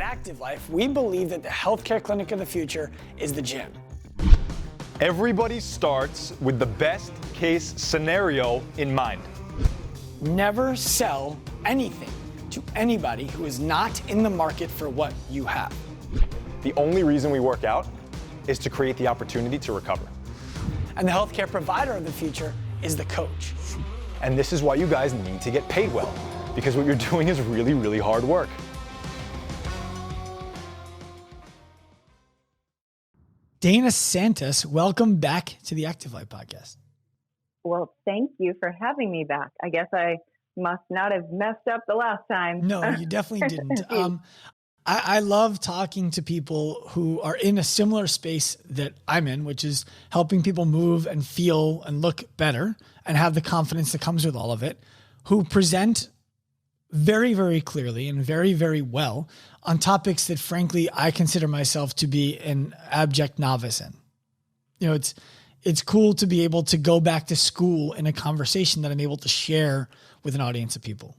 At Active Life, we believe that the healthcare clinic of the future is the gym. Everybody starts with the best case scenario in mind. Never sell anything to anybody who is not in the market for what you have. The only reason we work out is to create the opportunity to recover. And the healthcare provider of the future is the coach. And this is why you guys need to get paid well, because what you're doing is really, really hard work. Dana Santos, welcome back to the Active Life podcast. Well, thank you for having me back. I guess I must not have messed up the last time. No, you definitely didn't. I love talking to people who are in a similar space that I'm in, which is helping people move and feel and look better and have the confidence that comes with all of it, who present very, very clearly and very, very well on topics that, frankly, I consider myself to be an abject novice in. You know, it's cool to be able to go back to school in a conversation that I'm able to share with an audience of people.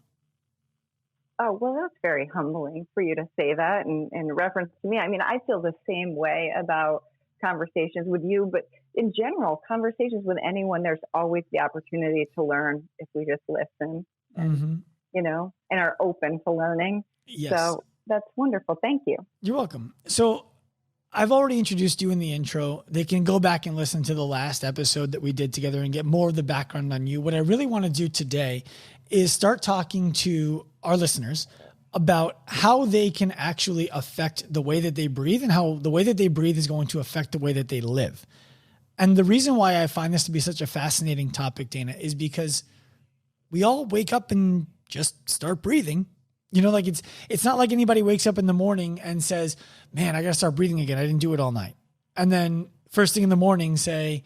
Oh, well, that's very humbling for you to say that in reference to me. I mean, I feel the same way about conversations with you, but in general, conversations with anyone, there's always the opportunity to learn if we just listen, and, you know, and are open to learning. Yes. So that's wonderful. Thank you. You're welcome. So I've already introduced you in the intro. They can go back and listen to the last episode that we did together and get more of the background on you. What I really want to do today is start talking to our listeners about how they can actually affect the way that they breathe and how the way that they breathe is going to affect the way that they live. And the reason why I find this to be such a fascinating topic, Dana, is because we all wake up and just start breathing. You know, like it's not like anybody wakes up in the morning and says, man, I got to start breathing again. I didn't do it all night. And then first thing in the morning say,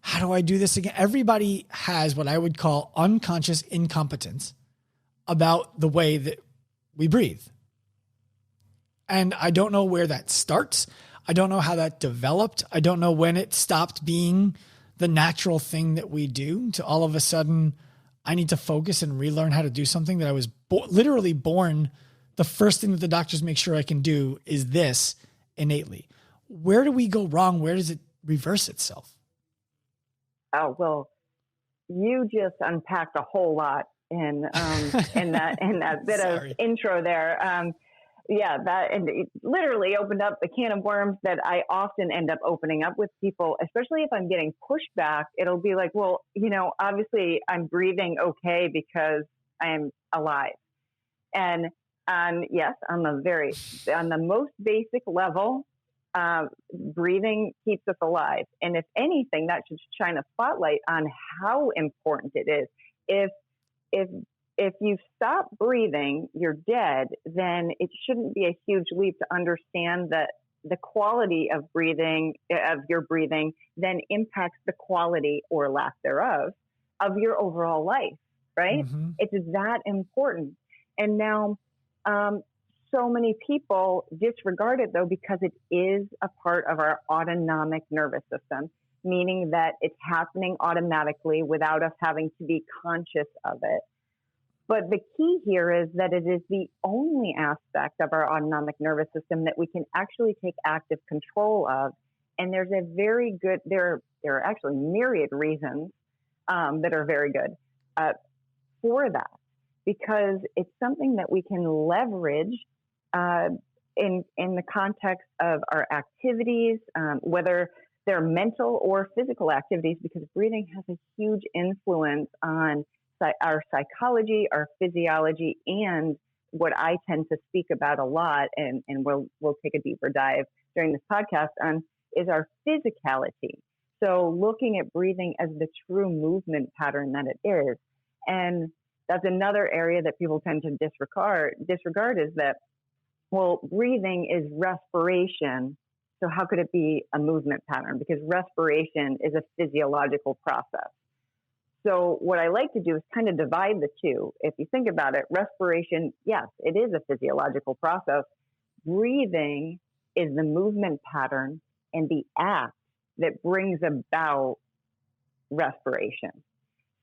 how do I do this again? Everybody has what I would call unconscious incompetence about the way that we breathe. And I don't know where that starts. I don't know how that developed. I don't know when it stopped being the natural thing that we do to all of a sudden, I need to focus and relearn how to do something that I was literally born. The first thing that the doctors make sure I can do is this innately. Where do we go wrong? Where does it reverse itself? Oh, well, you just unpacked a whole lot in that bit of intro there. And it literally opened up the can of worms that I often end up opening up with people, especially if I'm getting pushback. It'll be like, well, you know, obviously I'm breathing okay because I'm alive. And yes, on the most basic level, breathing keeps us alive. And if anything, that should shine a spotlight on how important it is. If you stop breathing, you're dead, then it shouldn't be a huge leap to understand that the quality of your breathing then impacts the quality or lack thereof of your overall life, right? Mm-hmm. It's that important. And now, so many people disregard it though, because it is a part of our autonomic nervous system, meaning that it's happening automatically without us having to be conscious of it. But the key here is that it is the only aspect of our autonomic nervous system that we can actually take active control of. And there's there are actually myriad reasons that are very good for that, because it's something that we can leverage in the context of our activities, whether they're mental or physical activities, because breathing has a huge influence on our psychology, our physiology, and what I tend to speak about a lot, and we'll take a deeper dive during this podcast on, is our physicality. So looking at breathing as the true movement pattern that it is. And that's another area that people tend to disregard is that, well, breathing is respiration. So how could it be a movement pattern? Because respiration is a physiological process. So what I like to do is kind of divide the two. If you think about it, respiration, yes, it is a physiological process. Breathing is the movement pattern and the act that brings about respiration.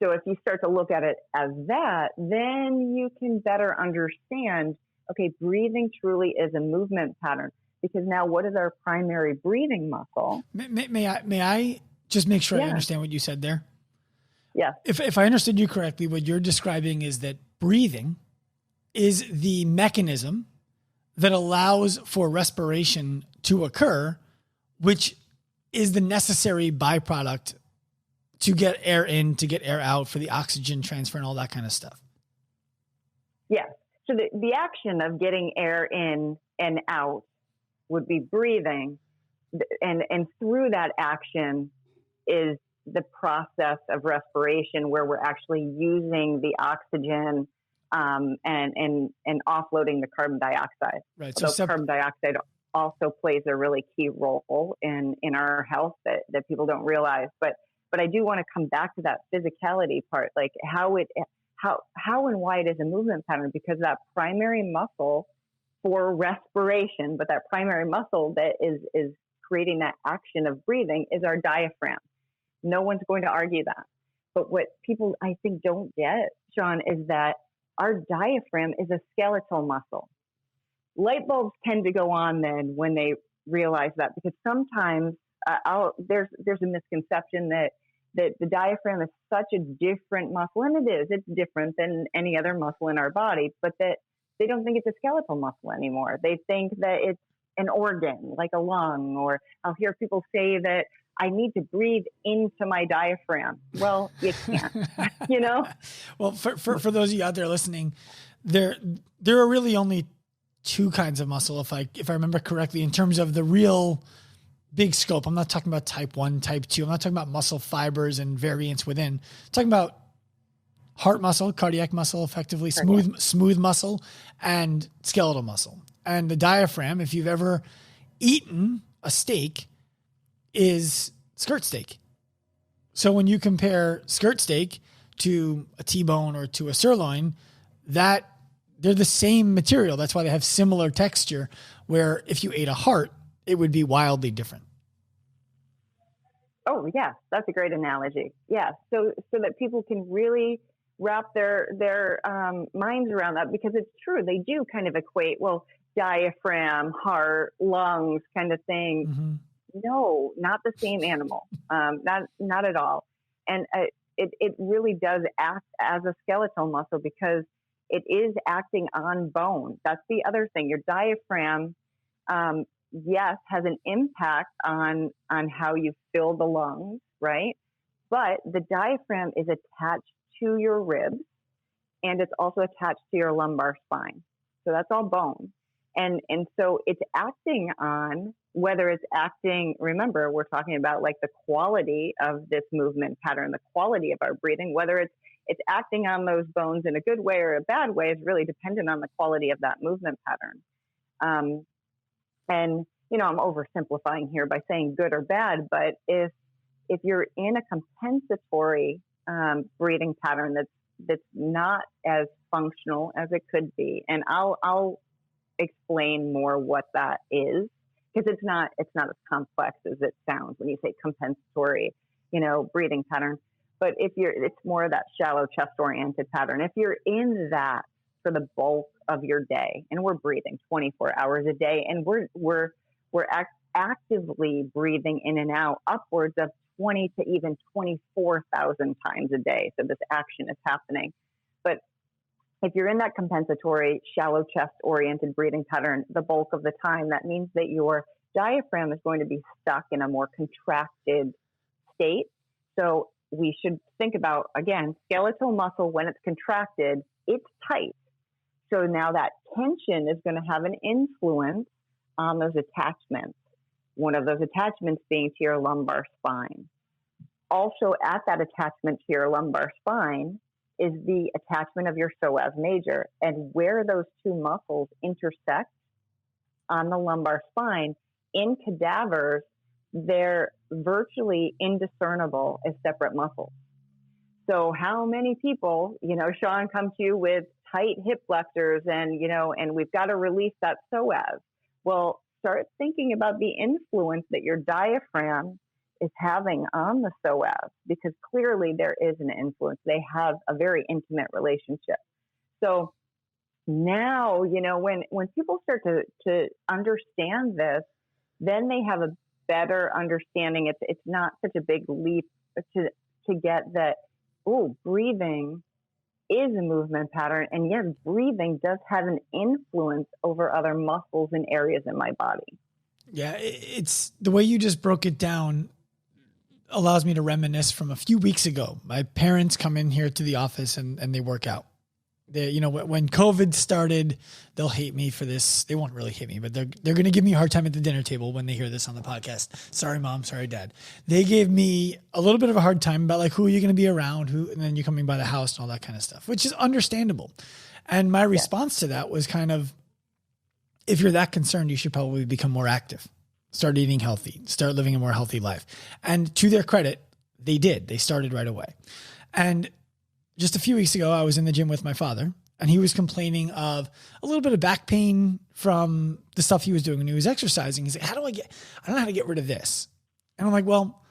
So if you start to look at it as that, then you can better understand, okay, breathing truly is a movement pattern, because now what is our primary breathing muscle? May I just make sure I understand what you said there? Yeah. If I understood you correctly, what you're describing is that breathing is the mechanism that allows for respiration to occur, which is the necessary byproduct to get air in, to get air out, for the oxygen transfer and all that kind of stuff. Yes. So the action of getting air in and out would be breathing. And through that action is the process of respiration, where we're actually using the oxygen and offloading the carbon dioxide. Right. So carbon dioxide also plays a really key role in our health that people don't realize. But I do want to come back to that physicality part, like how and why it is a movement pattern, because that primary muscle for respiration, but that primary muscle that is creating that action of breathing is our diaphragm. No one's going to argue that. But what people, I think, don't get, Sean, is that our diaphragm is a skeletal muscle. Light bulbs tend to go on then when they realize that, because sometimes there's a misconception that the diaphragm is such a different muscle, and it's different than any other muscle in our body, but that they don't think it's a skeletal muscle anymore. They think that it's an organ, like a lung, or I'll hear people say that I need to breathe into my diaphragm. Well, you can't, you know? Well, for those of you out there listening, there are really only two kinds of muscle, if I remember correctly, in terms of the real big scope. I'm not talking about type 1, type 2. I'm not talking about muscle fibers and variants within. I'm talking about heart muscle, cardiac muscle, effectively smooth muscle, and skeletal muscle. And the diaphragm, if you've ever eaten a steak, is skirt steak. So when you compare skirt steak to a T-bone or to a sirloin, they're the same material. That's why they have similar texture, where if you ate a heart, it would be wildly different. Oh, yeah. That's a great analogy. Yeah. So that people can really wrap their minds around that, because it's true. They do kind of equate, well, diaphragm, heart, lungs kind of thing. Mm-hmm. No, not the same animal. Not at all. And it really does act as a skeletal muscle, because it is acting on bone. That's the other thing. Your diaphragm, yes, has an impact on how you fill the lungs, right? But the diaphragm is attached to your ribs, and it's also attached to your lumbar spine. So that's all bone. And so it's acting on, whether it's acting, remember, we're talking about like the quality of this movement pattern, the quality of our breathing, whether it's acting on those bones in a good way or a bad way is really dependent on the quality of that movement pattern. And, I'm oversimplifying here by saying good or bad, but if you're in a compensatory breathing pattern that's not as functional as it could be, and I'll explain more what that is, because it's not as complex as it sounds when you say compensatory, breathing pattern. But it's more of that shallow chest oriented pattern. If you're in that for the bulk of your day, and we're breathing 24 hours a day, and we're actively breathing in and out upwards of 20 to even 24,000 times a day. So this action is happening. But if you're in that compensatory, shallow chest oriented breathing pattern the bulk of the time, that means that your diaphragm is going to be stuck in a more contracted state. So we should think about, again, skeletal muscle, when it's contracted, it's tight. So now that tension is going to have an influence on those attachments. One of those attachments being to your lumbar spine. Also at that attachment to your lumbar spine is the attachment of your psoas major. And where those two muscles intersect on the lumbar spine, in cadavers, they're virtually indiscernible as separate muscles. So how many people, Sean, come to you with tight hip flexors and we've got to release that psoas. Well, start thinking about the influence that your diaphragm is having on the psoas, because clearly there is an influence. They have a very intimate relationship. So now, when people start to understand this, then they have a better understanding. It's not such a big leap to get that, breathing is a movement pattern. And yes, breathing does have an influence over other muscles and areas in my body. Yeah, it's the way you just broke it down allows me to reminisce from a few weeks ago. My parents come in here to the office and they work out. When COVID started, they'll hate me for this. They won't really hate me, but they're going to give me a hard time at the dinner table when they hear this on the podcast. Sorry, Mom. Sorry, Dad. They gave me a little bit of a hard time about like, who are you going to be around? And then you're coming by the house and all that kind of stuff, which is understandable. And my response to that was kind of, if you're that concerned, you should probably become more active, start eating healthy, start living a more healthy life. And to their credit, they did. They started right away. And just a few weeks ago, I was in the gym with my father, and he was complaining of a little bit of back pain from the stuff he was doing when he was exercising. He's like, I don't know how to get rid of this. And I'm like, well,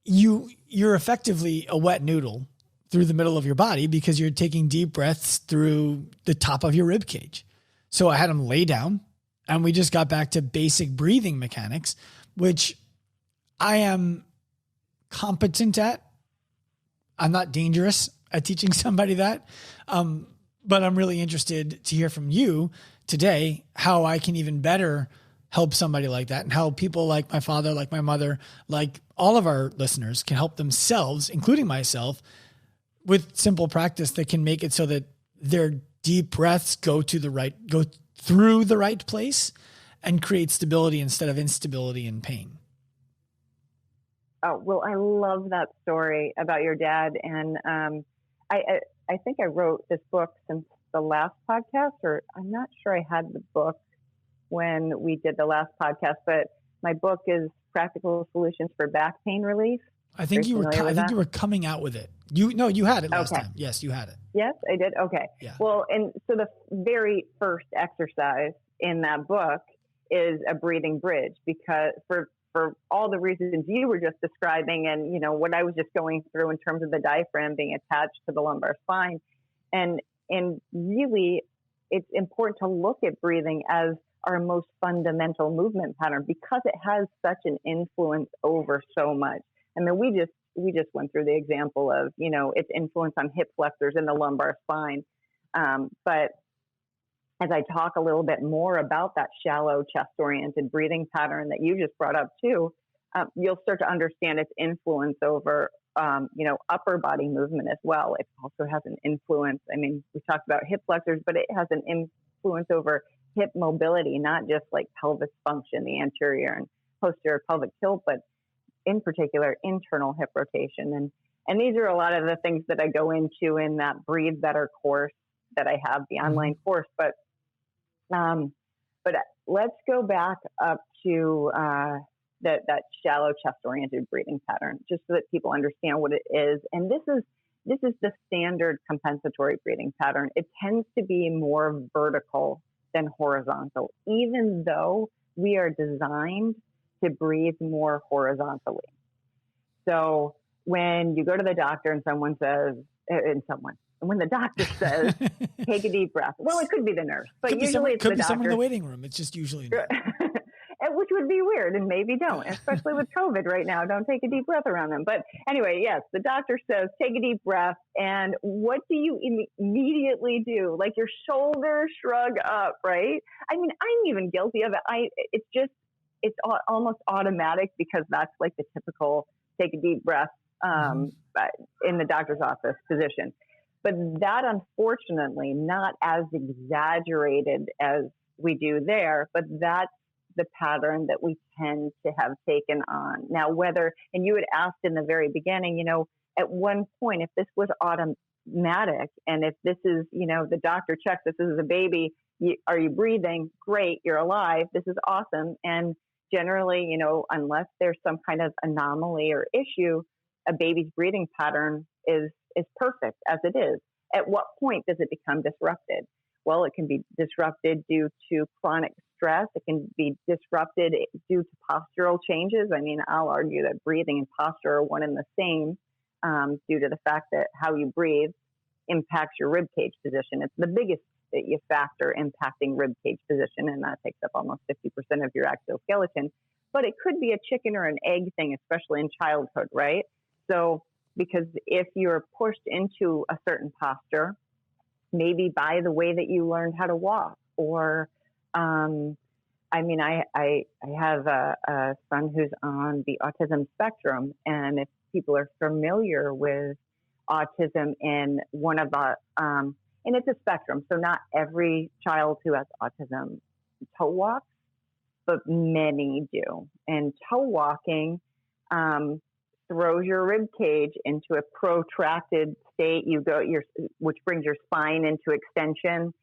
you're effectively a wet noodle through the middle of your body because you're taking deep breaths through the top of your rib cage. So I had him lay down, and we just got back to basic breathing mechanics, which I am competent at. I'm not dangerous at teaching somebody that. But I'm really interested to hear from you today how I can even better help somebody like that, and how people like my father, like my mother, like all of our listeners can help themselves, including myself, with simple practice that can make it so that their deep breaths go through the right place and create stability instead of instability and pain. Oh, well, I love that story about your dad. And I think I wrote this book since the last podcast, or I'm not sure I had the book when we did the last podcast, but my book is Practical Solutions for Back Pain Relief. I think you were coming out with it. You had it last time. Yes, you had it. Yes, I did. Okay. Yeah. Well, and so the very first exercise in that book is a breathing bridge, because for all the reasons you were just describing, and what I was just going through in terms of the diaphragm being attached to the lumbar spine, and really it's important to look at breathing as our most fundamental movement pattern, because it has such an influence over so much. I mean, we just went through the example of its influence on hip flexors in the lumbar spine, but as I talk a little bit more about that shallow chest-oriented breathing pattern that you just brought up too, you'll start to understand its influence over, upper body movement as well. It also has an influence. I mean, we talked about hip flexors, but it has an influence over hip mobility, not just like pelvis function, the anterior and posterior pelvic tilt, but in particular, internal hip rotation. And these are a lot of the things that I go into in that Breathe Better course that I have, the online course. But let's go back up to that shallow chest-oriented breathing pattern, just so that people understand what it is. And this is the standard compensatory breathing pattern. It tends to be more vertical than horizontal, even though we are designed to breathe more horizontally. So when you go to the doctor and when the doctor says, take a deep breath, well, it could be the nurse, but usually it's the doctor. Could be someone in the waiting room. It's just usually which would be weird, and maybe don't, especially with COVID right now. Don't take a deep breath around them. But anyway, yes, the doctor says, take a deep breath. And what do you immediately do? Like your shoulders shrug up, right? I mean, I'm even guilty of it. It's almost automatic, because that's like the typical take a deep breath in the doctor's office position. But that, unfortunately, not as exaggerated as we do there, but that's the pattern that we tend to have taken on. Now, and you had asked in the very beginning, at one point, if this was automatic, and if this is, the doctor checks, this is a baby, are you breathing? Great, you're alive. This is awesome. And generally, unless there's some kind of anomaly or issue, a baby's breathing pattern is perfect as it is. At what point does it become disrupted? Well, it can be disrupted due to chronic stress. It can be disrupted due to postural changes. I mean, I'll argue that breathing and posture are one and the same, due to the fact that how you breathe impacts your rib cage position. It's the biggest factor impacting rib cage position, and that takes up almost 50% of your axial skeleton. But it could be a chicken or an egg thing, especially in childhood, right? So, because if you're pushed into a certain posture, maybe by the way that you learned how to walk, or, I mean, I have a son who's on the autism spectrum, and if people are familiar with autism in one of the, and it's a spectrum, so not every child who has autism toe walks, but many do. And toe walking throws your rib cage into a protracted state. Which brings your spine into extension,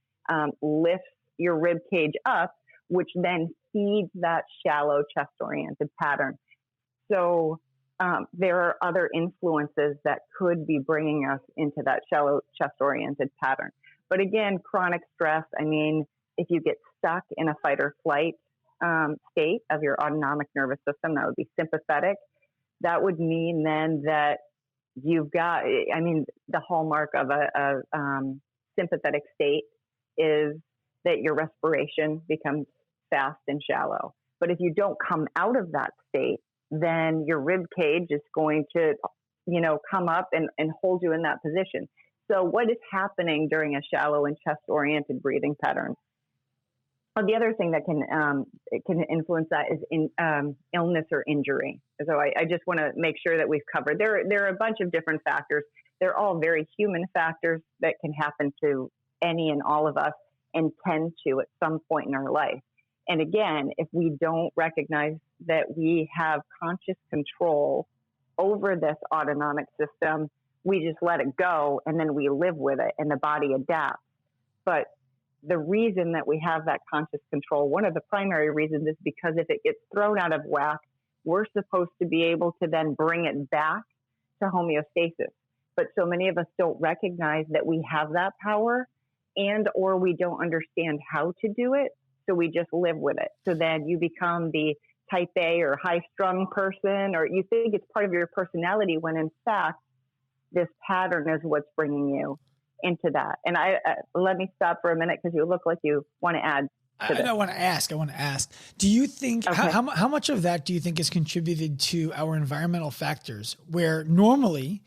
lifts your rib cage up, which then feeds that shallow chest-oriented pattern. So there are other influences that could be bringing us into that shallow chest-oriented pattern. But again, chronic stress, I mean, if you get stuck in a fight or flight state of your autonomic nervous system, that would be sympathetic. That would mean then that you've got, I mean, the hallmark of a sympathetic state is that your respiration becomes fast and shallow. But if you don't come out of that state, then your rib cage is going to, come up and hold you in that position. So what is happening during a shallow and chest-oriented breathing pattern? The other thing that can influence that is illness or injury. So I just want to make sure that we've covered. There are a bunch of different factors. They're all very human factors that can happen to any and all of us and tend to at some point in our life. And again, if we don't recognize that we have conscious control over this autonomic system, we just let it go and then we live with it and the body adapts. But the reason that we have that conscious control, one of the primary reasons, is because if it gets thrown out of whack, we're supposed to be able to then bring it back to homeostasis. But so many of us don't recognize that we have that power, and or we don't understand how to do it, so we just live with it. So then you become the type A or high-strung person, or you think it's part of your personality, when in fact, this pattern is what's bringing you into that. And let me stop for a minute, because you look like you want to add to this. I want to ask, do you think, okay. how much of that do you think is contributed to our environmental factors, where normally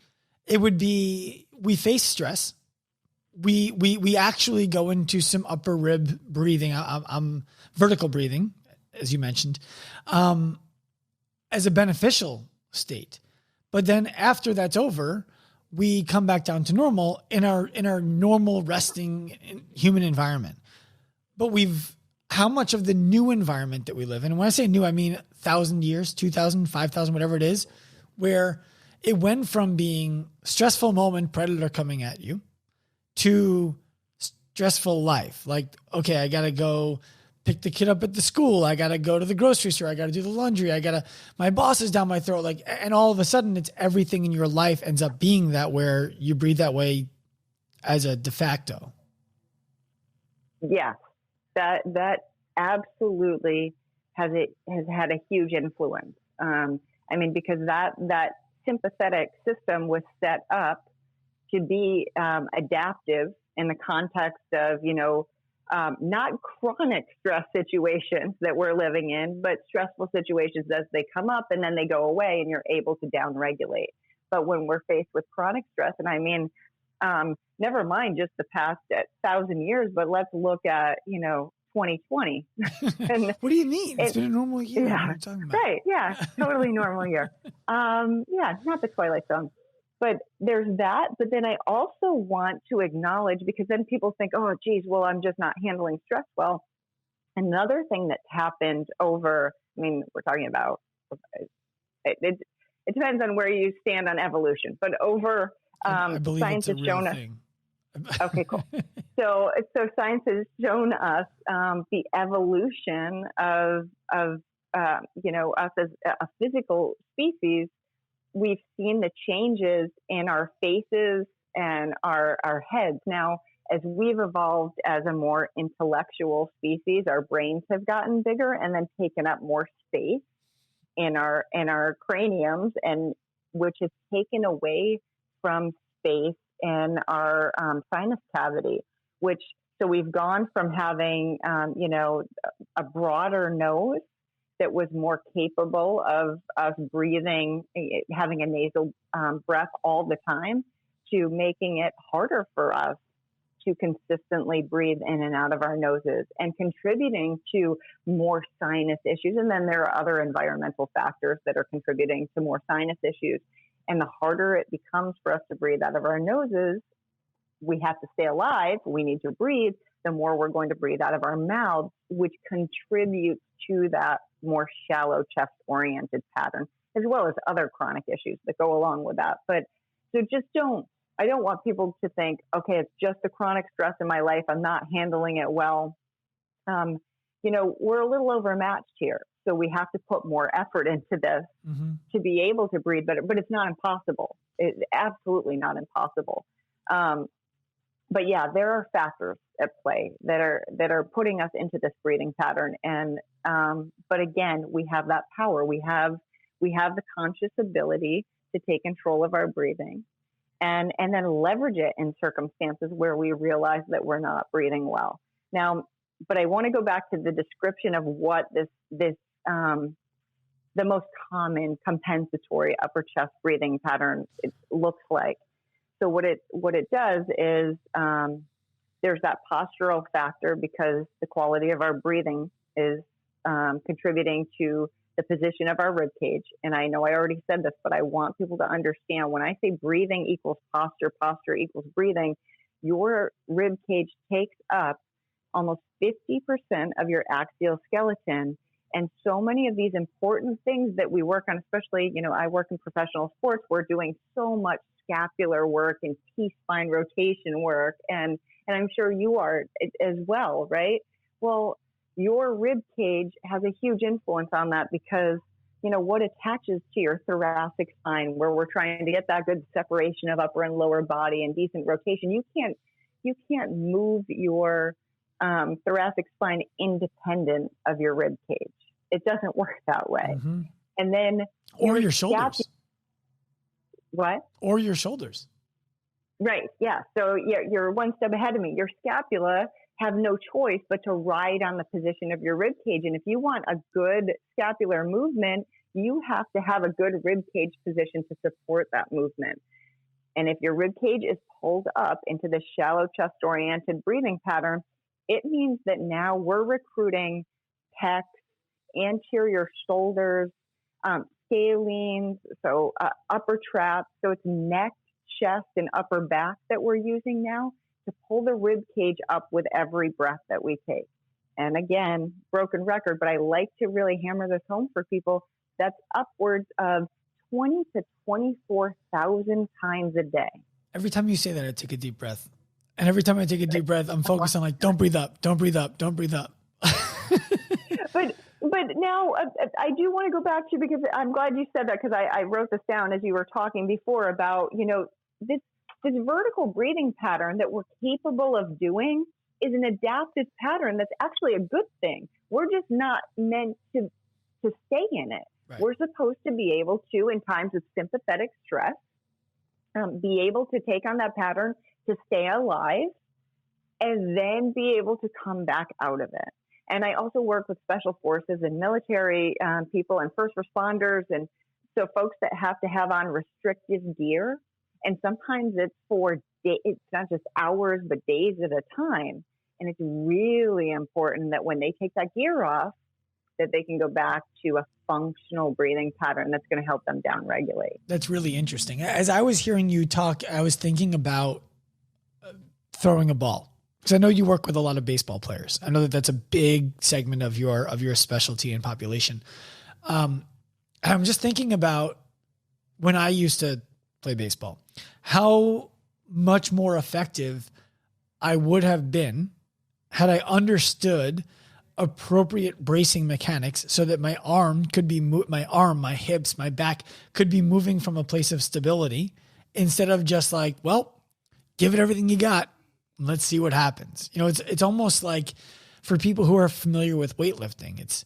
it would be, we face stress, we actually go into some upper rib breathing, vertical breathing, as you mentioned, as a beneficial state. But then after that's over, we come back down to normal in our normal resting human environment. But how much of the new environment that we live in, and when I say new, I mean 1,000 years, 2,000, 5,000, whatever it is, where it went from being stressful moment, predator coming at you, to stressful life. Like, okay, I got to go pick the kid up at the school. I got to go to the grocery store. I got to do the laundry. My boss is down my throat. Like, and all of a sudden it's everything in your life ends up being that, where you breathe that way as a de facto. Yeah, that absolutely has had a huge influence. I mean, because that sympathetic system was set up to be adaptive in the context of, not chronic stress situations that we're living in, but stressful situations as they come up and then they go away and you're able to downregulate. But when we're faced with chronic stress, and I mean, never mind just the past 1,000 years, but let's look at, 2020. And what do you mean? It's been a normal year. Yeah, what are you talking about? right. Yeah, totally normal year. Yeah, not the Twilight Zone. But there's that. But then I also want to acknowledge, because then people think, oh, geez, well, I'm just not handling stress well. Another thing that's happened over, I mean, we're talking about, it depends on where you stand on evolution, but over, I believe science it's a has real shown us. thing. Okay, cool. So science has shown us the evolution of us as a physical species. We've seen the changes in our faces and our heads. Now, as we've evolved as a more intellectual species, our brains have gotten bigger and then taken up more space in our craniums, and which has taken away from space in our sinus cavity, so we've gone from having, a broader nose that was more capable of us breathing, having a nasal breath all the time, to making it harder for us to consistently breathe in and out of our noses, and contributing to more sinus issues. And then there are other environmental factors that are contributing to more sinus issues. And the harder it becomes for us to breathe out of our noses, we have to stay alive, we need to breathe, the more we're going to breathe out of our mouths, which contributes to that more shallow chest-oriented pattern, as well as other chronic issues that go along with that. But so I don't want people to think, okay, it's just the chronic stress in my life, I'm not handling it well. We're a little overmatched here. So we have to put more effort into this to be able to breathe better, but it's not impossible. It's absolutely not impossible. But yeah, there are factors at play that are putting us into this breathing pattern. And, but again, we have that power. We have the conscious ability to take control of our breathing and then leverage it in circumstances where we realize that we're not breathing well. Now, but I want to go back to the description of what the most common compensatory upper chest breathing pattern looks like. So what it does is there's that postural factor, because the quality of our breathing is contributing to the position of our rib cage. And I know I already said this, but I want people to understand, when I say breathing equals posture, posture equals breathing, your rib cage takes up almost 50% of your axial skeleton. And so many of these important things that we work on, especially, I work in professional sports, we're doing so much scapular work and T-spine rotation work. And I'm sure you are as well, right? Well, your rib cage has a huge influence on that, because, what attaches to your thoracic spine, where we're trying to get that good separation of upper and lower body and decent rotation. You can't move your thoracic spine independent of your rib cage. It doesn't work that way. Mm-hmm. And then, or your shoulders. What? Or your shoulders. Right. Yeah. So you're one step ahead of me. Your scapula have no choice but to ride on the position of your rib cage. And if you want a good scapular movement, you have to have a good rib cage position to support that movement. And if your rib cage is pulled up into the shallow chest-oriented breathing pattern, it means that now we're recruiting pecs, anterior shoulders, scalenes, so upper traps. So it's neck, chest, and upper back that we're using now to pull the rib cage up with every breath that we take. And again, broken record, but I like to really hammer this home for people. That's upwards of 20 to 24,000 times a day. Every time you say that, I take a deep breath. And every time I take a deep breath, I'm focused on don't breathe up, don't breathe up, don't breathe up. But now I do want to go back to, because I'm glad you said that, because I wrote this down as you were talking before about, this vertical breathing pattern that we're capable of doing is an adaptive pattern that's actually a good thing. We're just not meant to stay in it. Right. We're supposed to be able to, in times of sympathetic stress, be able to take on that pattern to stay alive and then be able to come back out of it. And I also work with special forces and military people and first responders. And so folks that have to have on restrictive gear. And sometimes it's for days, it's not just hours, but days at a time. And it's really important that when they take that gear off, that they can go back to a functional breathing pattern that's going to help them downregulate. That's really interesting. As I was hearing you talk, I was thinking about throwing a ball. Because I know you work with a lot of baseball players. I know that that's a big segment of your specialty and population. I'm just thinking about when I used to play baseball, how much more effective I would have been had I understood appropriate bracing mechanics so that my arm could be, my hips, my back could be moving from a place of stability instead of just give it everything you got. Let's see what happens. It's almost like, for people who are familiar with weightlifting,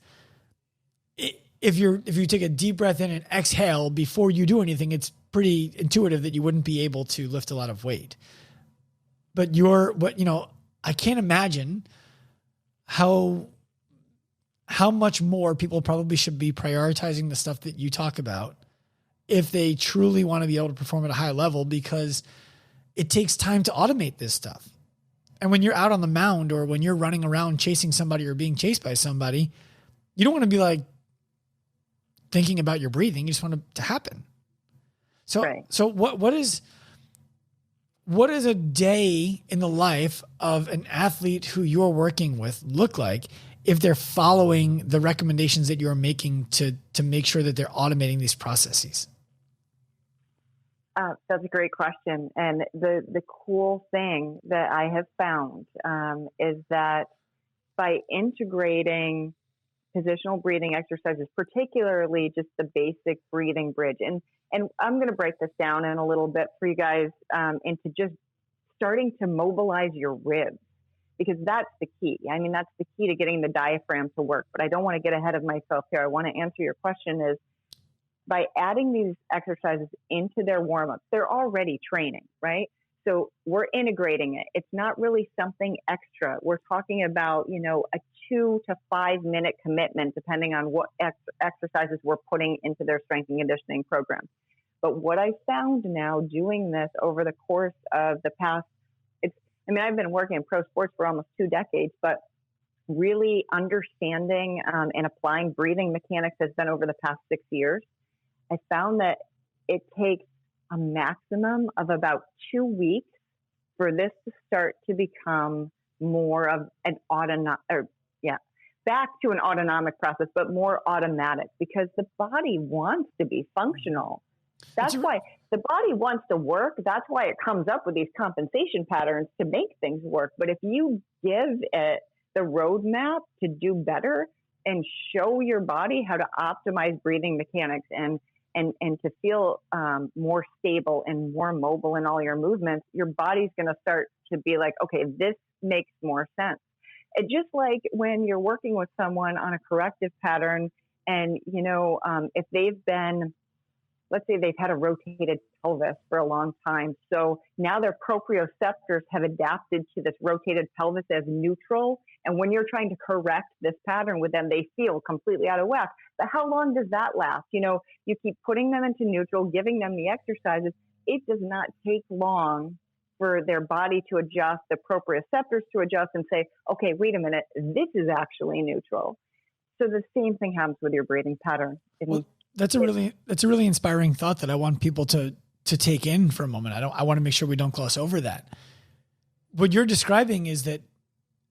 if you take a deep breath in and exhale before you do anything, it's pretty intuitive that you wouldn't be able to lift a lot of weight. But I can't imagine how much more people probably should be prioritizing the stuff that you talk about if they truly want to be able to perform at a high level, because it takes time to automate this stuff. And when you're out on the mound or when you're running around chasing somebody or being chased by somebody, you don't want to be like thinking about your breathing. You just want it to happen. So, right. So what is a day in the life of an athlete who you're working with look like if they're following the recommendations that you're making to make sure that they're automating these processes? That's a great question. And the cool thing that I have found is that by integrating positional breathing exercises, particularly just the basic breathing bridge, and I'm going to break this down in a little bit for you guys into just starting to mobilize your ribs, because that's the key. I mean, that's the key to getting the diaphragm to work. But I don't want to get ahead of myself here. I want to answer your question is, by adding these exercises into their warm-ups, they're already training, right? So we're integrating it. It's not really something extra. We're talking about, a 2 to 5 minute commitment, depending on what exercises we're putting into their strength and conditioning program. But what I found now doing this over the course of the past, I've been working in pro sports for almost 2 decades, but really understanding and applying breathing mechanics has been over the past 6 years. I found that it takes a maximum of about 2 weeks for this to start to become more of an back to an autonomic process, but more automatic, because the body wants to be functional. That's why the body wants to work. That's why it comes up with these compensation patterns to make things work. But if you give it the roadmap to do better and show your body how to optimize breathing mechanics and to feel more stable and more mobile in all your movements, your body's going to start to be like, okay, this makes more sense. It's just like when you're working with someone on a corrective pattern and, if they've been, let's say they've had a rotated pelvis for a long time. So now their proprioceptors have adapted to this rotated pelvis as neutral. And when you're trying to correct this pattern with them, they feel completely out of whack. But how long does that last? You keep putting them into neutral, giving them the exercises. It does not take long for their body to adjust, the proprioceptors to adjust and say, okay, wait a minute, this is actually neutral. So the same thing happens with your breathing pattern. That's a really inspiring thought that I want people to take in for a moment. I want to make sure we don't gloss over that. What you're describing is that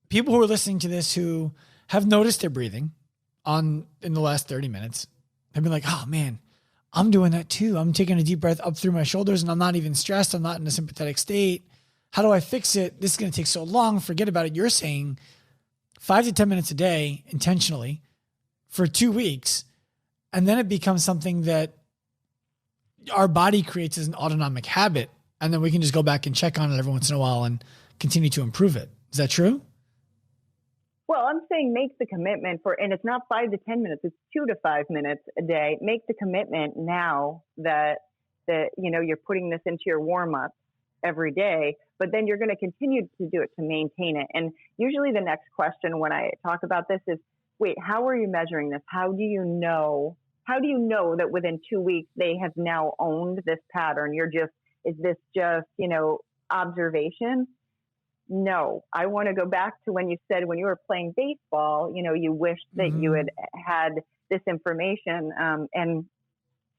people who are listening to this who have noticed their breathing in the last 30 minutes have been like, oh man, I'm doing that too. I'm taking a deep breath up through my shoulders and I'm not even stressed. I'm not in a sympathetic state. How do I fix it? This is going to take so long. Forget about it. You're saying 5 to 10 minutes a day intentionally for 2 weeks. And then it becomes something that our body creates as an autonomic habit. And then we can just go back and check on it every once in a while and continue to improve it. Is that true? Well, I'm saying make the commitment and it's not 5 to 10 minutes, it's 2 to 5 minutes a day. Make the commitment now that you're putting this into your warm-up every day, but then you're going to continue to do it to maintain it. And usually the next question when I talk about this is, wait, how are you measuring this? How do you know that within 2 weeks they have now owned this pattern? Is this just, observation? No, I want to go back to when you said when you were playing baseball, you wished that you had this information. And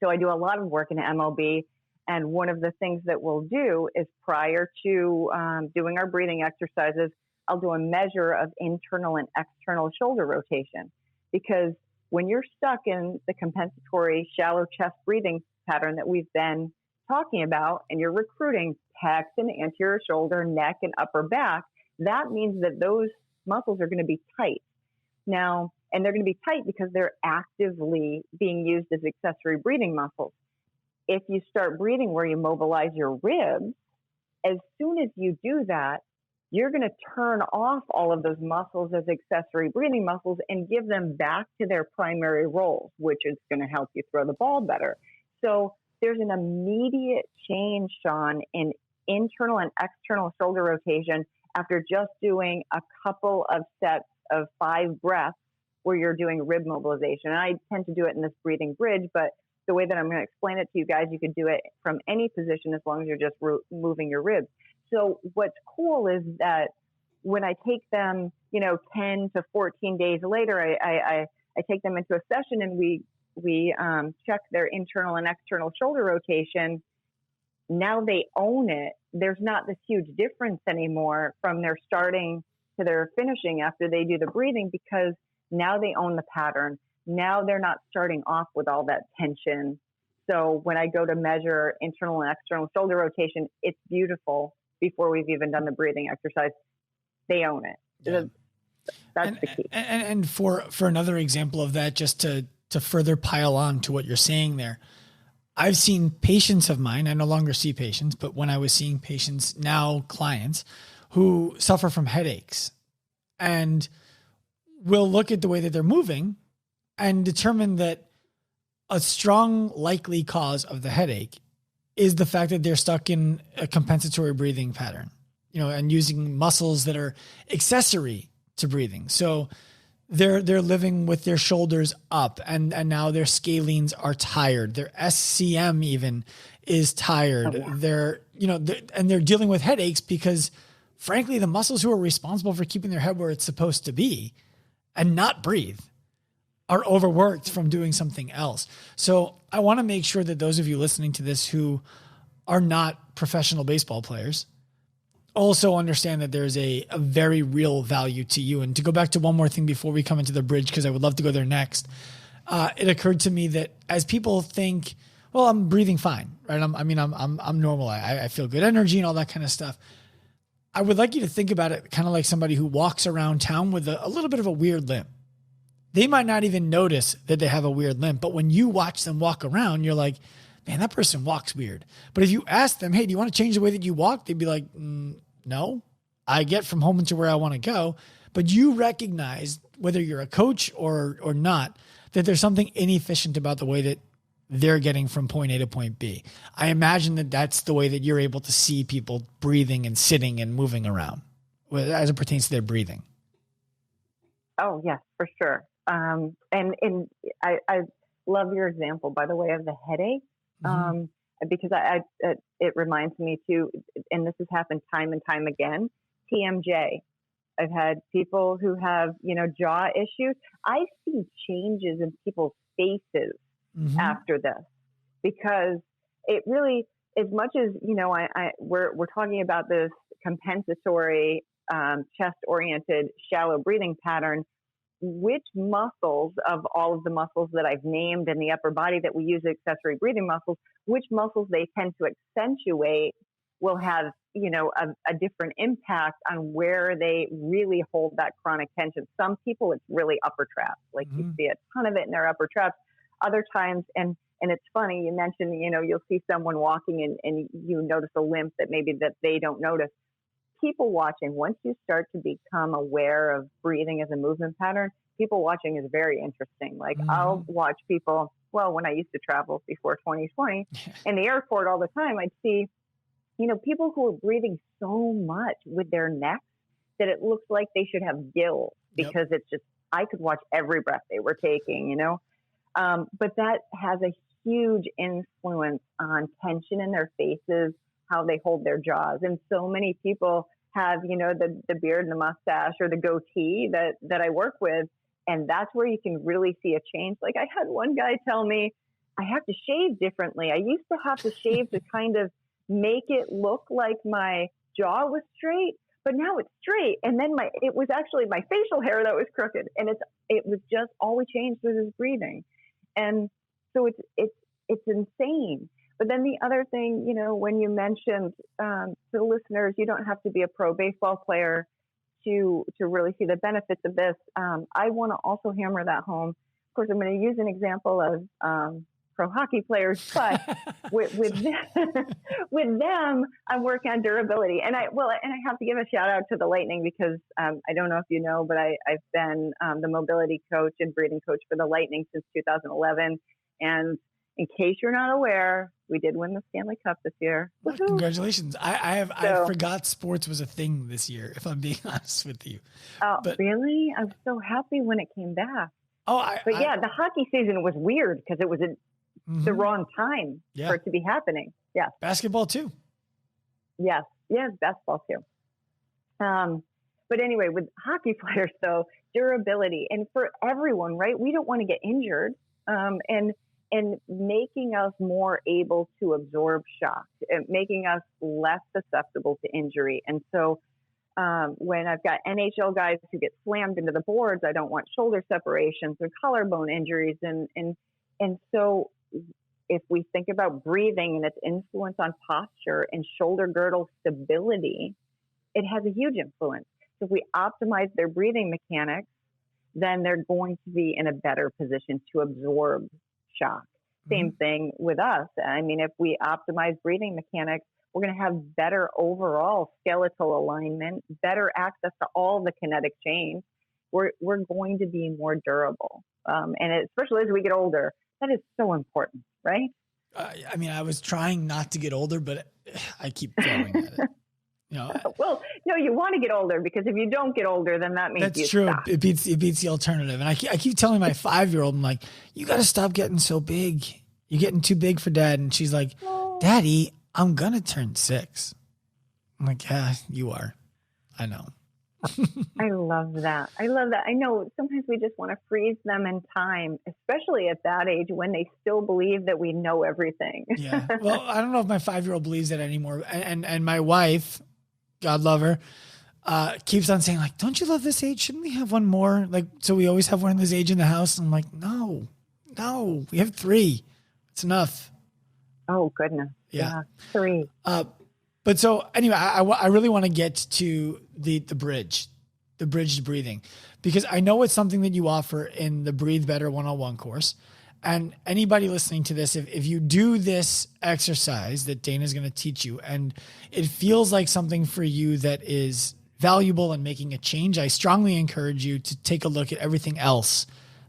so I do a lot of work in MLB. And one of the things that we'll do is prior to doing our breathing exercises, I'll do a measure of internal and external shoulder rotation. Because when you're stuck in the compensatory shallow chest breathing pattern that we've been talking about, and you're recruiting pecs and anterior shoulder, neck, and upper back, that means that those muscles are going to be tight. Now, and they're going to be tight because they're actively being used as accessory breathing muscles. If you start breathing where you mobilize your ribs, as soon as you do that, you're going to turn off all of those muscles as accessory breathing muscles and give them back to their primary roles, which is going to help you throw the ball better. So there's an immediate change, Sean, in internal and external shoulder rotation after just doing a couple of sets of 5 breaths where you're doing rib mobilization. And I tend to do it in this breathing bridge, but the way that I'm going to explain it to you guys, you could do it from any position as long as you're just moving your ribs. So what's cool is that when I take them, 10 to 14 days later, I take them into a session and we check their internal and external shoulder rotation. Now they own it. There's not this huge difference anymore from their starting to their finishing after they do the breathing, because now they own the pattern. Now they're not starting off with all that tension. So when I go to measure internal and external shoulder rotation, it's beautiful before we've even done the breathing exercise. They own it. Yeah. That's the key. And for another example of that, just to further pile on to what you're saying there, I've seen patients of mine, I no longer see patients, but when I was seeing patients, now clients, who suffer from headaches, and will look at the way that they're moving and determine that a strong likely cause of the headache is the fact that they're stuck in a compensatory breathing pattern, and using muscles that are accessory to breathing. So they're living with their shoulders up, and now their scalenes are tired. Their SCM even is tired. Oh, yeah. They're dealing with headaches because, frankly, the muscles who are responsible for keeping their head where it's supposed to be and not breathe are overworked from doing something else. So I want to make sure that those of you listening to this who are not professional baseball players also understand that there's a very real value to you. And to go back to one more thing before we come into the bridge, because I would love to go there next, it occurred to me that as people think, well, I'm breathing fine, right? I'm normal. I feel good energy and all that kind of stuff. I would like you to think about it kind of like somebody who walks around town with a little bit of a weird limp. They might not even notice that they have a weird limp, but when you watch them walk around, you're like, man, that person walks weird. But if you ask them, hey, do you want to change the way that you walk? They'd be like, no, I get from home to where I want to go. But you recognize, whether you're a coach or not, that there's something inefficient about the way that they're getting from point A to point B. I imagine that that's the way that you're able to see people breathing and sitting and moving around as it pertains to their breathing. Oh, yes, for sure. And I love your example, by the way, of the headache, because it reminds me too, and this has happened time and time again, TMJ. I've had people who have, jaw issues. I see changes in people's faces after this, because it really, as much as, we're talking about this compensatory, chest-oriented, shallow breathing pattern, which muscles of all of the muscles that I've named in the upper body that we use accessory breathing muscles, which muscles they tend to accentuate will have, a different impact on where they really hold that chronic tension. Some people, it's really upper traps. Like you see a ton of it in their upper traps. Other times, and it's funny, you mentioned, you'll see someone walking and you notice a limp that maybe that they don't notice. People watching, once you start to become aware of breathing as a movement pattern, people watching is very interesting. Like I'll watch people, when I used to travel before 2020 in the airport all the time, I'd see, people who are breathing so much with their necks that it looks like they should have gills, because it's just, I could watch every breath they were taking, but that has a huge influence on tension in their faces, how they hold their jaws. And so many people have, the beard and the mustache or the goatee that I work with. And that's where you can really see a change. Like I had one guy tell me, I have to shave differently. I used to have to shave to kind of make it look like my jaw was straight, but now it's straight. And then it was actually my facial hair that was crooked. And it was just all we changed was his breathing. And so it's insane. But then the other thing, when you mentioned to the listeners, you don't have to be a pro baseball player to really see the benefits of this. I want to also hammer that home. Of course, I'm going to use an example of pro hockey players, but with them, I'm working on durability. And I have to give a shout out to the Lightning, because I don't know if you know, but I've been the mobility coach and breathing coach for the Lightning since 2011. And in case you're not aware, we did win the Stanley Cup this year. Well, congratulations. I forgot sports was a thing this year, if I'm being honest with you. Oh, really? I was so happy when it came back. The hockey season was weird because it was the wrong time for it to be happening. Yeah. Basketball too. Yes, basketball too. But anyway, with hockey players though, durability, and for everyone, right? We don't want to get injured, and making us more able to absorb shock, and making us less susceptible to injury. And so, when I've got NHL guys who get slammed into the boards, I don't want shoulder separations or collarbone injuries, and so if we think about breathing and its influence on posture and shoulder girdle stability, it has a huge influence. So if we optimize their breathing mechanics, then they're going to be in a better position to absorb shock. Same thing with us. I mean, if we optimize breathing mechanics, we're going to have better overall skeletal alignment, better access to all the kinetic chains. We're going to be more durable. And especially as we get older, that is so important, right? I mean, I was trying not to get older, but I keep failing at it. You know, well, no, you want to get older, because if you don't get older, then that means that's true. Stop. It beats the alternative. And I keep telling my 5-year-old, I'm like, you got to stop getting so big. You're getting too big for dad. And she's like, Daddy, I'm going to turn 6. I'm like, yeah, you are. I know. I love that. I know sometimes we just want to freeze them in time, especially at that age when they still believe that we know everything. Yeah. Well, I don't know if my 5-year-old believes that anymore. And my wife, God love her, keeps on saying, like, don't you love this age? Shouldn't we have one more? Like, so we always have one of this age in the house. And I'm like, no, we have 3. It's enough. Oh, goodness. Yeah. 3. But so anyway, I really want to get to the bridge to breathing, because I know it's something that you offer in the Breathe Better 101 course. And anybody listening to this, if you do this exercise that Dana's going to teach you, and it feels like something for you that is valuable and making a change, I strongly encourage you to take a look at everything else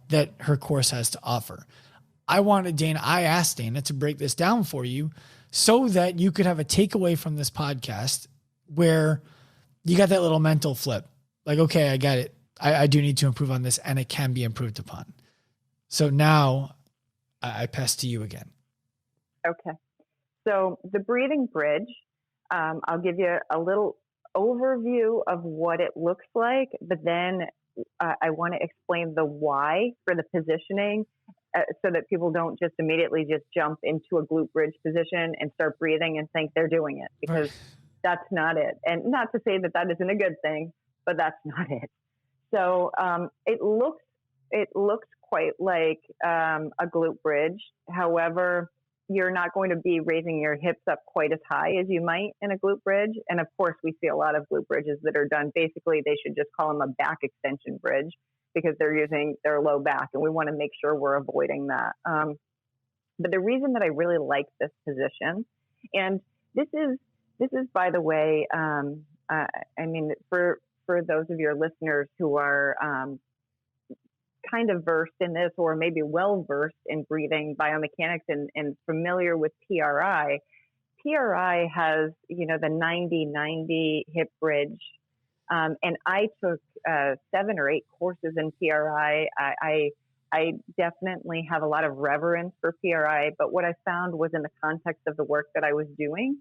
that her course has to offer. I asked Dana to break this down for you so that you could have a takeaway from this podcast where you got that little mental flip. Like, okay, I get it. I do need to improve on this, and it can be improved upon. So now I pass to you again. Okay. So the breathing bridge, I'll give you a little overview of what it looks like, but then I want to explain the why for the positioning, so that people don't just immediately just jump into a glute bridge position and start breathing and think they're doing it, because that's not it. And not to say that isn't a good thing, but that's not it. So it looks quite like a glute bridge. However, you're not going to be raising your hips up quite as high as you might in a glute bridge. And of course, we see a lot of glute bridges that are done. Basically, they should just call them a back extension bridge, because they're using their low back, and we want to make sure we're avoiding that. But the reason that I really like this position, and this is by the way, I mean, for those of your listeners who are kind of versed in this, or maybe well versed in breathing biomechanics and familiar with PRI has, the 90-90 hip bridge. And I took 7 or 8 courses in PRI. I definitely have a lot of reverence for PRI, but what I found was, in the context of the work that I was doing,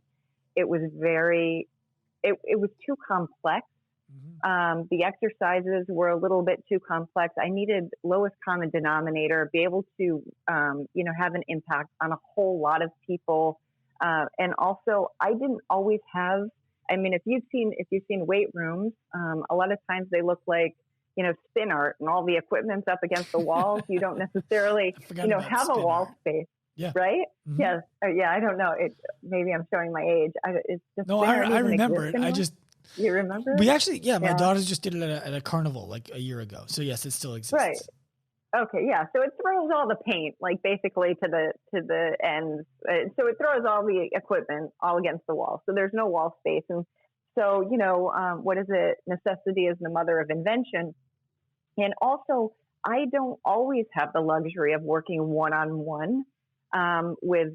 it was it was too complex. The exercises were a little bit too complex. I needed lowest common denominator, be able to, have an impact on a whole lot of people. And also, I didn't always have, if you've seen weight rooms, a lot of times they look like, spin art, and all the equipment's up against the walls. You don't necessarily, have a wall space. Yeah. Right? Mm-hmm. Yes. I don't know. Maybe I'm showing my age. It's just no. I remember it. You remember? We actually, my daughters just did it at a carnival like a year ago. So yes, it still exists. Right. Okay. Yeah. So it throws all the paint, like basically to the ends. So it throws all the equipment all against the wall. So there's no wall space. And so, what is it? Necessity is the mother of invention. And also, I don't always have the luxury of working one-on-one. with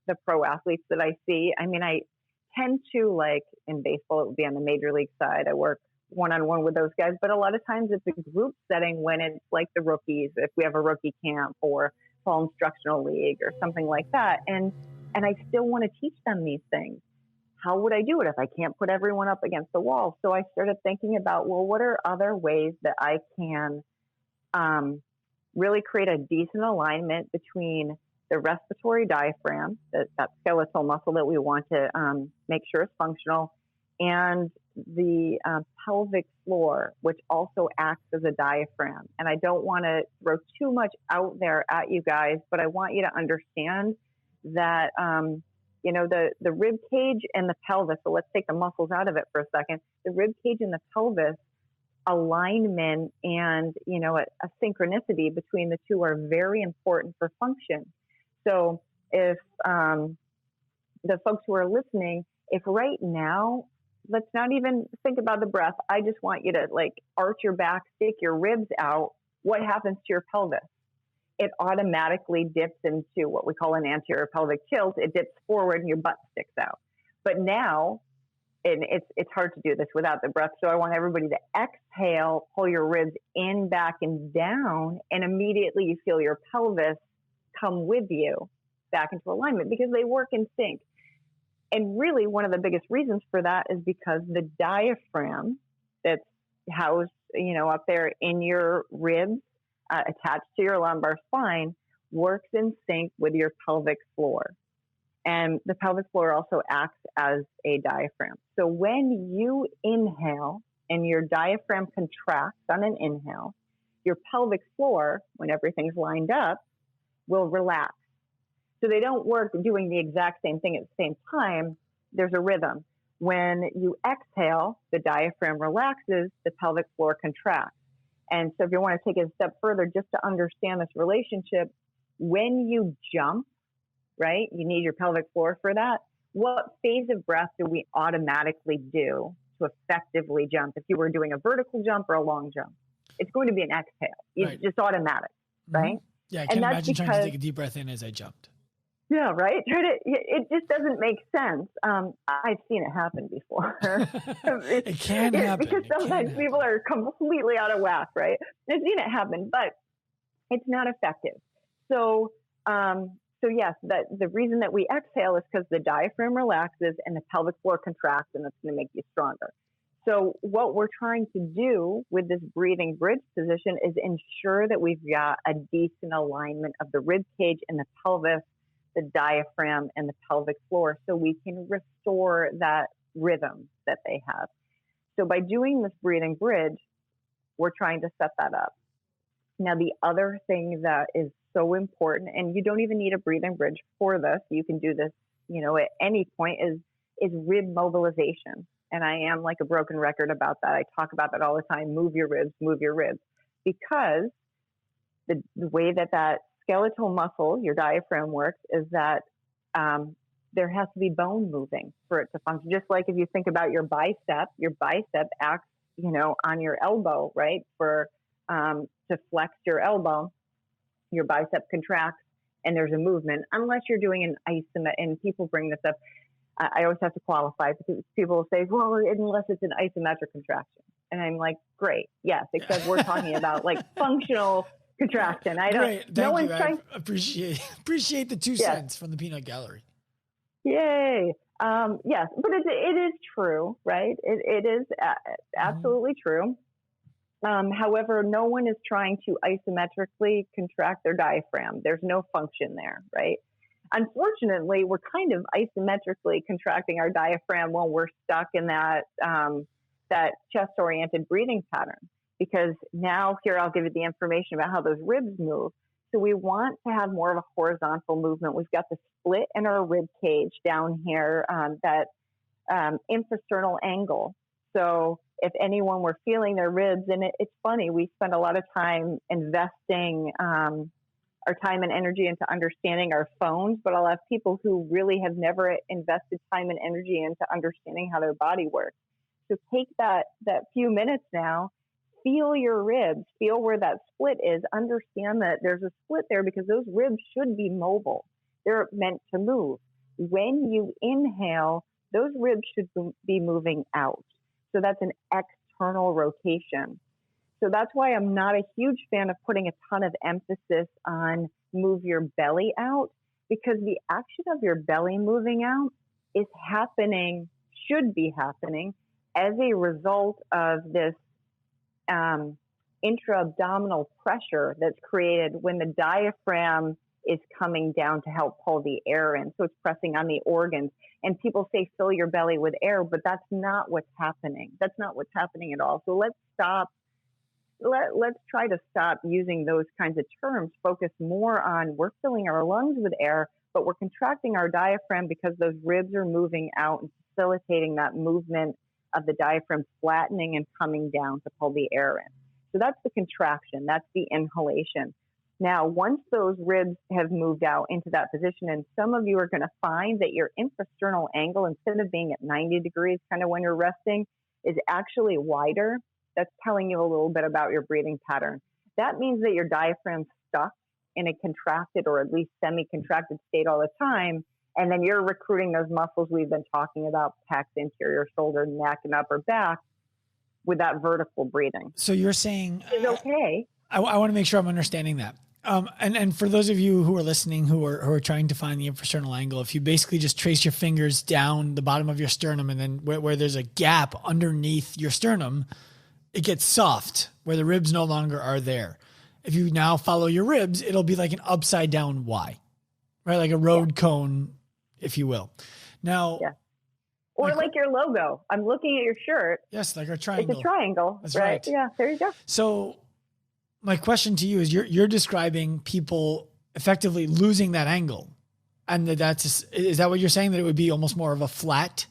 the pro athletes that I see. I mean, I tend to, like in baseball, it would be on the major league side. I work one-on-one with those guys, but a lot of times it's a group setting when it's like the rookies, if we have a rookie camp or fall instructional league or something like that. And I still want to teach them these things. How would I do it if I can't put everyone up against the wall? So I started thinking about, well, what are other ways that I can really create a decent alignment between the respiratory diaphragm, that skeletal muscle that we want to make sure is functional, and the pelvic floor, which also acts as a diaphragm. And I don't want to throw too much out there at you guys, but I want you to understand that, the rib cage and the pelvis, so let's take the muscles out of it for a second. The rib cage and the pelvis alignment and, a synchronicity between the two are very important for function. So if the folks who are listening, if right now, let's not even think about the breath. I just want you to arch your back, stick your ribs out. What happens to your pelvis? It automatically dips into what we call an anterior pelvic tilt. It dips forward and your butt sticks out. But now, and it's hard to do this without the breath. So I want everybody to exhale, pull your ribs in, back, and down, and immediately you feel your pelvis come with you back into alignment because they work in sync. And really, one of the biggest reasons for that is because the diaphragm that's housed, up there in your ribs, attached to your lumbar spine, works in sync with your pelvic floor. And the pelvic floor also acts as a diaphragm. So when you inhale and your diaphragm contracts on an inhale, your pelvic floor, when everything's lined up, will relax. So they don't work doing the exact same thing at the same time. There's a rhythm. When you exhale, the diaphragm relaxes, the pelvic floor contracts. And so if you want to take it a step further, just to understand this relationship, when you jump, right, you need your pelvic floor for that. What phase of breath do we automatically do to effectively jump? If you were doing a vertical jump or a long jump, it's going to be an exhale. It's just automatic, right? Yeah, I can't imagine trying to take a deep breath in as I jumped. Yeah, right? It just doesn't make sense. I've seen it happen before. It can happen. Because sometimes people are completely out of whack, right? I've seen it happen, but it's not effective. So yes, the reason that we exhale is because the diaphragm relaxes and the pelvic floor contracts, and that's going to make you stronger. So what we're trying to do with this breathing bridge position is ensure that we've got a decent alignment of the rib cage and the pelvis, the diaphragm and the pelvic floor, so we can restore that rhythm that they have. So by doing this breathing bridge, we're trying to set that up. Now, the other thing that is so important, and you don't even need a breathing bridge for this, you can do this, at any point, is rib mobilization. And I am like a broken record about that. I talk about that all the time. Move your ribs, because the way that skeletal muscle, your diaphragm, works is that there has to be bone moving for it to function. Just like if you think about your bicep acts, on your elbow, right? To flex your elbow, your bicep contracts and there's a movement, unless you're doing an isometric, and people bring this up. I always have to qualify because people say, well, unless it's an isometric contraction. And I'm like, great. Yes, except we're talking about functional contraction. No one's trying. I appreciate the 2 cents from the peanut gallery. Yay. Yes, but it is true, right? It is absolutely true. However, no one is trying to isometrically contract their diaphragm. There's no function there, right? Unfortunately, we're kind of isometrically contracting our diaphragm when we're stuck in that chest-oriented breathing pattern. Because now, here, I'll give you the information about how those ribs move. So we want to have more of a horizontal movement. We've got the split in our rib cage down here, that infrasternal angle. So if anyone were feeling their ribs, and it's funny, we spend a lot of time investing our time and energy into understanding our phones, but I'll have people who really have never invested time and energy into understanding how their body works. So take that few minutes now, feel your ribs, feel where that split is, understand that there's a split there because those ribs should be mobile. They're meant to move. When you inhale, those ribs should be moving out. So that's an external rotation. So that's why I'm not a huge fan of putting a ton of emphasis on move your belly out, because the action of your belly moving out is happening, should be happening, as a result of this intra-abdominal pressure that's created when the diaphragm is coming down to help pull the air in. So it's pressing on the organs. And people say, fill your belly with air, but that's not what's happening. That's not what's happening at all. So let's stop. Let's try to stop using those kinds of terms, focus more on we're filling our lungs with air, but we're contracting our diaphragm because those ribs are moving out and facilitating that movement of the diaphragm flattening and coming down to pull the air in. So that's the contraction. That's the inhalation. Now, once those ribs have moved out into that position, and some of you are going to find that your infrasternal angle, instead of being at 90 degrees, kind of when you're resting, is actually wider. That's telling you a little bit about your breathing pattern. That means that your diaphragm's stuck in a contracted or at least semi-contracted state all the time. And then you're recruiting those muscles we've been talking about, pecs, anterior shoulder, neck, and upper back with that vertical breathing. So you're saying it's okay. I want to make sure I'm understanding that. And for those of you who are listening, who are trying to find the infrasternal angle, if you basically just trace your fingers down the bottom of your sternum, and then where there's a gap underneath your sternum, it gets soft where the ribs no longer are there. If you now follow your ribs, it'll be like an upside down Y, right? Like a road cone, if you will. Now, or like your logo. I'm looking at your shirt. Yes, like our triangle. It's a triangle. That's right. Yeah, there you go. So my question to you is, you're describing people effectively losing that angle. And is that what you're saying? That it would be almost more of a flat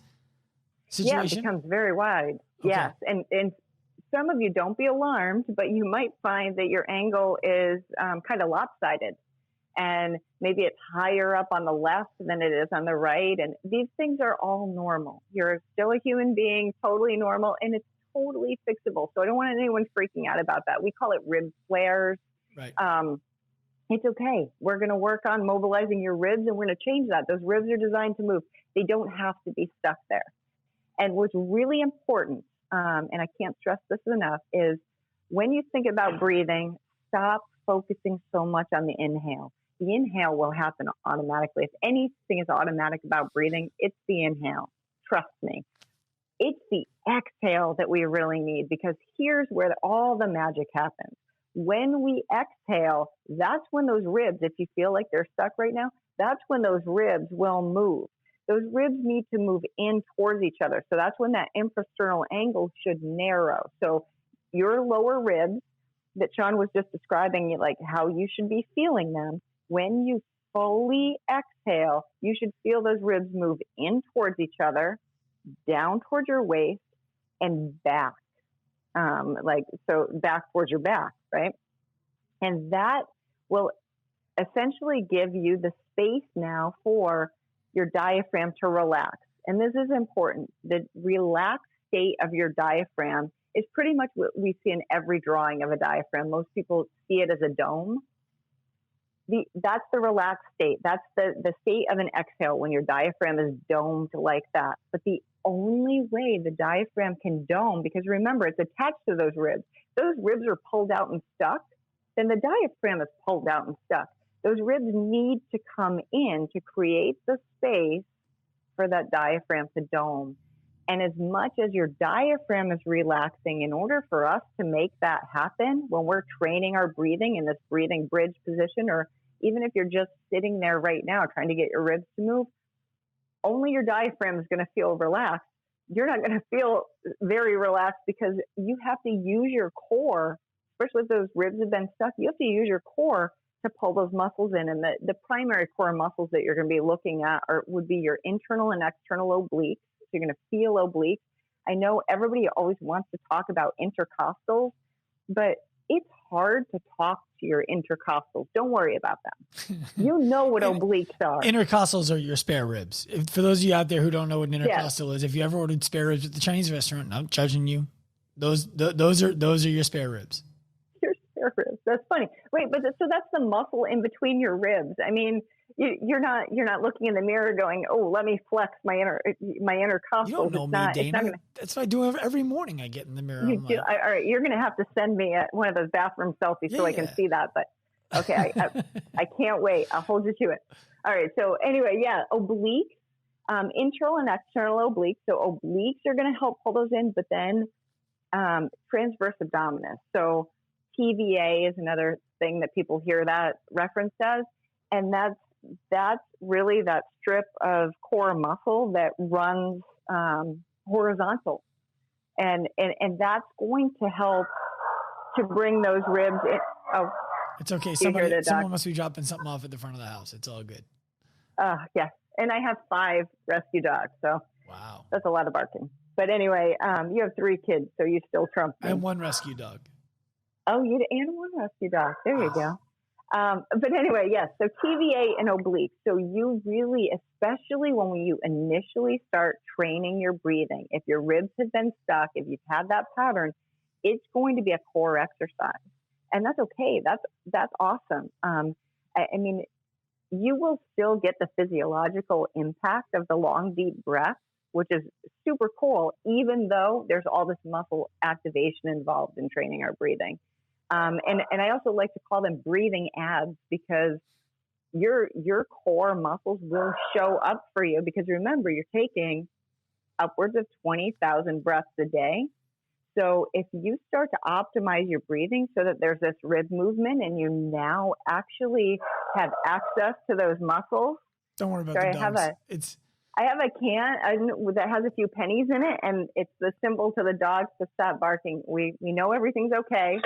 situation? Yeah, it becomes very wide. Okay. Yes. And some of you, don't be alarmed, but you might find that your angle is kind of lopsided. And maybe it's higher up on the left than it is on the right. And these things are all normal. You're still a human being, totally normal, and it's totally fixable. So I don't want anyone freaking out about that. We call it rib flares. Right. It's okay. We're going to work on mobilizing your ribs, and we're going to change that. Those ribs are designed to move. They don't have to be stuck there. And what's really important, and I can't stress this enough, is when you think about breathing, stop focusing so much on the inhale. The inhale will happen automatically. If anything is automatic about breathing, it's the inhale. Trust me. It's the exhale that we really need, because here's where all the magic happens. When we exhale, that's when those ribs, if you feel like they're stuck right now, that's when those ribs will move. Those ribs need to move in towards each other. So that's when that infrasternal angle should narrow. So your lower ribs that Sean was just describing, like how you should be feeling them, when you fully exhale, you should feel those ribs move in towards each other, down towards your waist, and back. So back towards your back, right? And that will essentially give you the space now for your diaphragm to relax. And this is important. The relaxed state of your diaphragm is pretty much what we see in every drawing of a diaphragm. Most people see it as a dome. That's the relaxed state. That's the state of an exhale when your diaphragm is domed like that. But the only way the diaphragm can dome, because remember, it's attached to those ribs are pulled out and stuck, then the diaphragm is pulled out and stuck. Those ribs need to come in to create the space for that diaphragm to dome. And as much as your diaphragm is relaxing, in order for us to make that happen, when we're training our breathing in this breathing bridge position, or even if you're just sitting there right now trying to get your ribs to move, only your diaphragm is going to feel relaxed. You're not going to feel very relaxed, because you have to use your core, especially if those ribs have been stuck. You have to use your core to pull those muscles in. And the primary core muscles that you're going to be looking at would be your internal and external obliques. So you're going to feel obliques. I know everybody always wants to talk about intercostals, but it's hard to talk to your intercostals. Don't worry about them. You know what obliques are. Intercostals are your spare ribs. For those of you out there who don't know what an intercostal is, if you ever ordered spare ribs at the Chinese restaurant, I'm not judging you. Those are your spare ribs. Your spare ribs. That's funny. Wait, so that's the muscle in between your ribs. I mean, you're not looking in the mirror going, oh, let me flex my intercostals. You don't know me, Dana. That's what I do every morning. I get in the mirror. All right, you're going to have to send me one of those bathroom selfies so I can see that. But okay, I can't wait. I'll hold you to it. All right. So anyway, obliques, internal and external obliques. So obliques are going to help pull those in, but then transverse abdominis. So TVA is another thing that people hear that referenced as, and that's really that strip of core muscle that runs horizontal, and that's going to help to bring those ribs in. Oh, it's okay. Someone must be dropping something off at the front of the house. It's all good. Yes, and I have 5 rescue dogs, so wow, that's a lot of barking. But anyway, you have 3 kids, so you still trump me. And 1 rescue dog. Oh, you and 1 rescue dog. There you go. But anyway, yes. So TVA and obliques. So you really, especially when you initially start training your breathing, if your ribs have been stuck, if you've had that pattern, it's going to be a core exercise, and that's okay. That's awesome. I mean, you will still get the physiological impact of the long, deep breath, which is super cool, even though there's all this muscle activation involved in training our breathing. And I also like to call them breathing abs, because your core muscles will show up for you, because remember, you're taking upwards of 20,000 breaths a day. So if you start to optimize your breathing so that there's this rib movement and you now actually have access to those muscles. Don't worry about the dogs. I have a can that has a few pennies in it, and it's the symbol to the dogs to stop barking. We know everything's okay,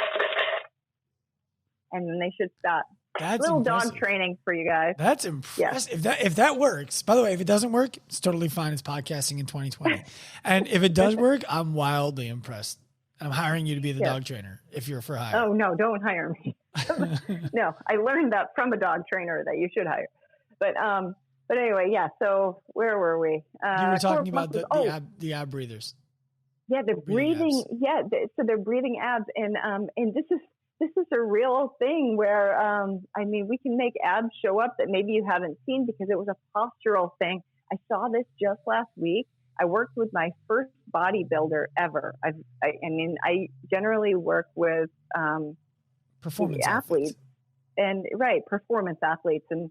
and then they should stop. That's little impressive. Dog training for you guys. That's impressive. Yeah. If that works, by the way, if it doesn't work, it's totally fine. It's podcasting in 2020. And if it does work, I'm wildly impressed. I'm hiring you to be the dog trainer if you're for hire. Oh, no, don't hire me. No, I learned that from a dog trainer that you should hire. But anyway, yeah. So where were we? You were talking about the ab breathers. Yeah, they're breathing. Yeah, so they're breathing abs, and this is a real thing where I mean, we can make abs show up that maybe you haven't seen, because it was a postural thing. I saw this just last week. I worked with my first bodybuilder ever. I mean, I generally work with performance athletes, and performance athletes, and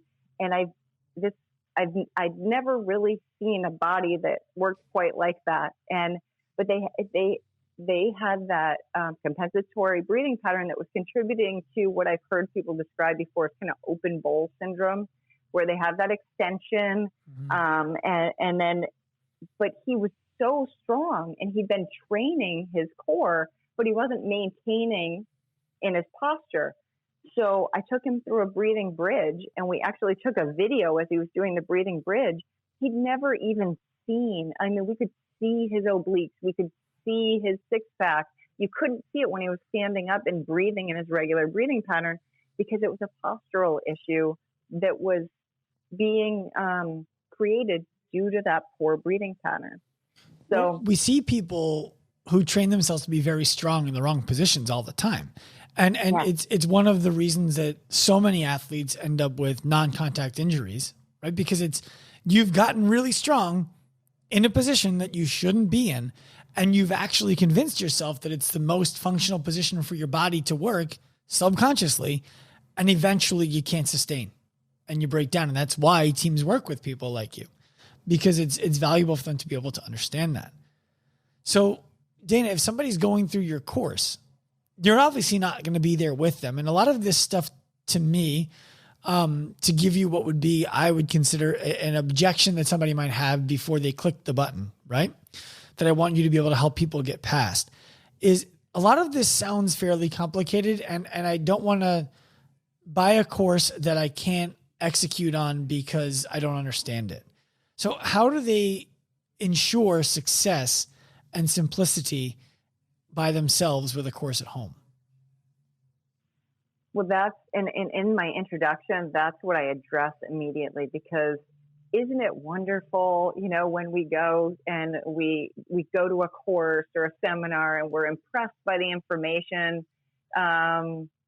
I've never really seen a body that worked quite like that. But they had that compensatory breathing pattern that was contributing to what I've heard people describe before as kind of open bowl syndrome, where they have that extension, and then. But he was so strong, and he'd been training his core, but he wasn't maintaining in his posture. So I took him through a breathing bridge, and we actually took a video as he was doing the breathing bridge. He'd never even seen, I mean, we could see his obliques. We could see his six pack. You couldn't see it when he was standing up and breathing in his regular breathing pattern, because it was a postural issue that was being created due to that poor breathing pattern. So we see people who train themselves to be very strong in the wrong positions all the time. And it's one of the reasons that so many athletes end up with non-contact injuries, right? Because you've gotten really strong in a position that you shouldn't be in, and you've actually convinced yourself that it's the most functional position for your body to work subconsciously, and eventually you can't sustain and you break down. And that's why teams work with people like you, because it's valuable for them to be able to understand that. So Dana, if somebody's going through your course, you're obviously not going to be there with them. And a lot of this stuff, to me, to give you what would be, I would consider an objection that somebody might have before they click the button, right? That I want you to be able to help people get past, is a lot of this sounds fairly complicated, and I don't want to buy a course that I can't execute on because I don't understand it. So how do they ensure success and simplicity by themselves with a course at home? Well, that's in my introduction, that's what I address immediately, because isn't it wonderful, when we go and we go to a course or a seminar and we're impressed by the information,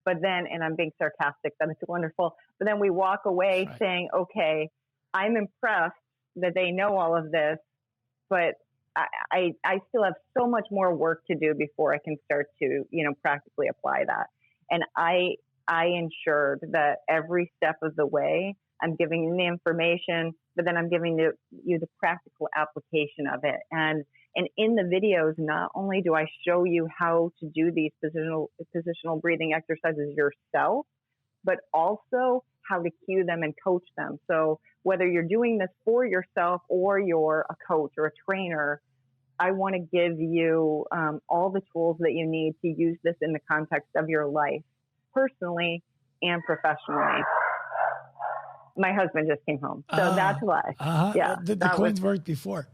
But then, and I'm being sarcastic, that it's wonderful. But then we walk away saying, okay, I'm impressed that they know all of this, but I still have so much more work to do before I can start to, practically apply that. And I ensured that every step of the way, I'm giving you the information, but then I'm giving you the practical application of it. And in the videos, not only do I show you how to do these positional breathing exercises yourself, but also how to cue them and coach them. So whether you're doing this for yourself or you're a coach or a trainer, I want to give you all the tools that you need to use this in the context of your life, personally and professionally. My husband just came home, so that's why. Yeah, the coins worked before.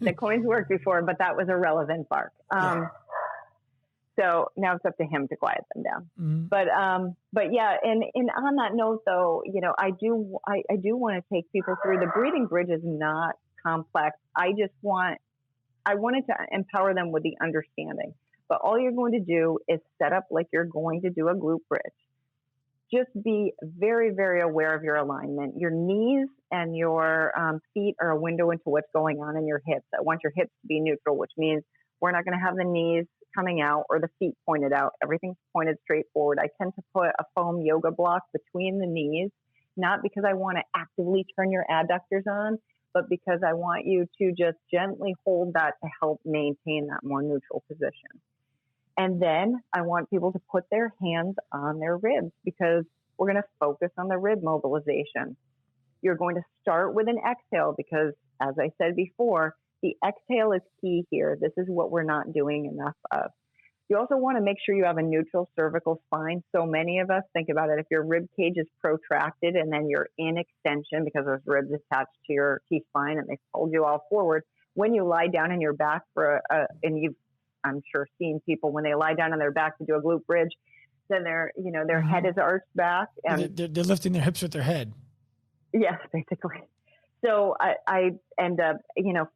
The coins worked before, but that was a relevant bark. So now it's up to him to quiet them down. Mm-hmm. But yeah, and on that note, though, I do want to take people through. The breathing bridge is not complex. I wanted to empower them with the understanding. But all you're going to do is set up like you're going to do a glute bridge. Just be very, very aware of your alignment. Your knees and your feet are a window into what's going on in your hips. I want your hips to be neutral, which means we're not going to have the knees coming out or the feet pointed out. Everything's pointed straight forward. I tend to put a foam yoga block between the knees, not because I want to actively turn your adductors on, but because I want you to just gently hold that to help maintain that more neutral position. And then I want people to put their hands on their ribs because we're going to focus on the rib mobilization. You're going to start with an exhale because, as I said before, the exhale is key here. This is what we're not doing enough of. You also want to make sure you have a neutral cervical spine. So many of us think about it. If your rib cage is protracted and then you're in extension because those ribs attached to your T-spine and they pulled you all forward, when you lie down on your back I'm sure seen people when they lie down on their back to do a glute bridge, then their head is arched back. And they're lifting their hips with their head. Yes, basically. So I end up,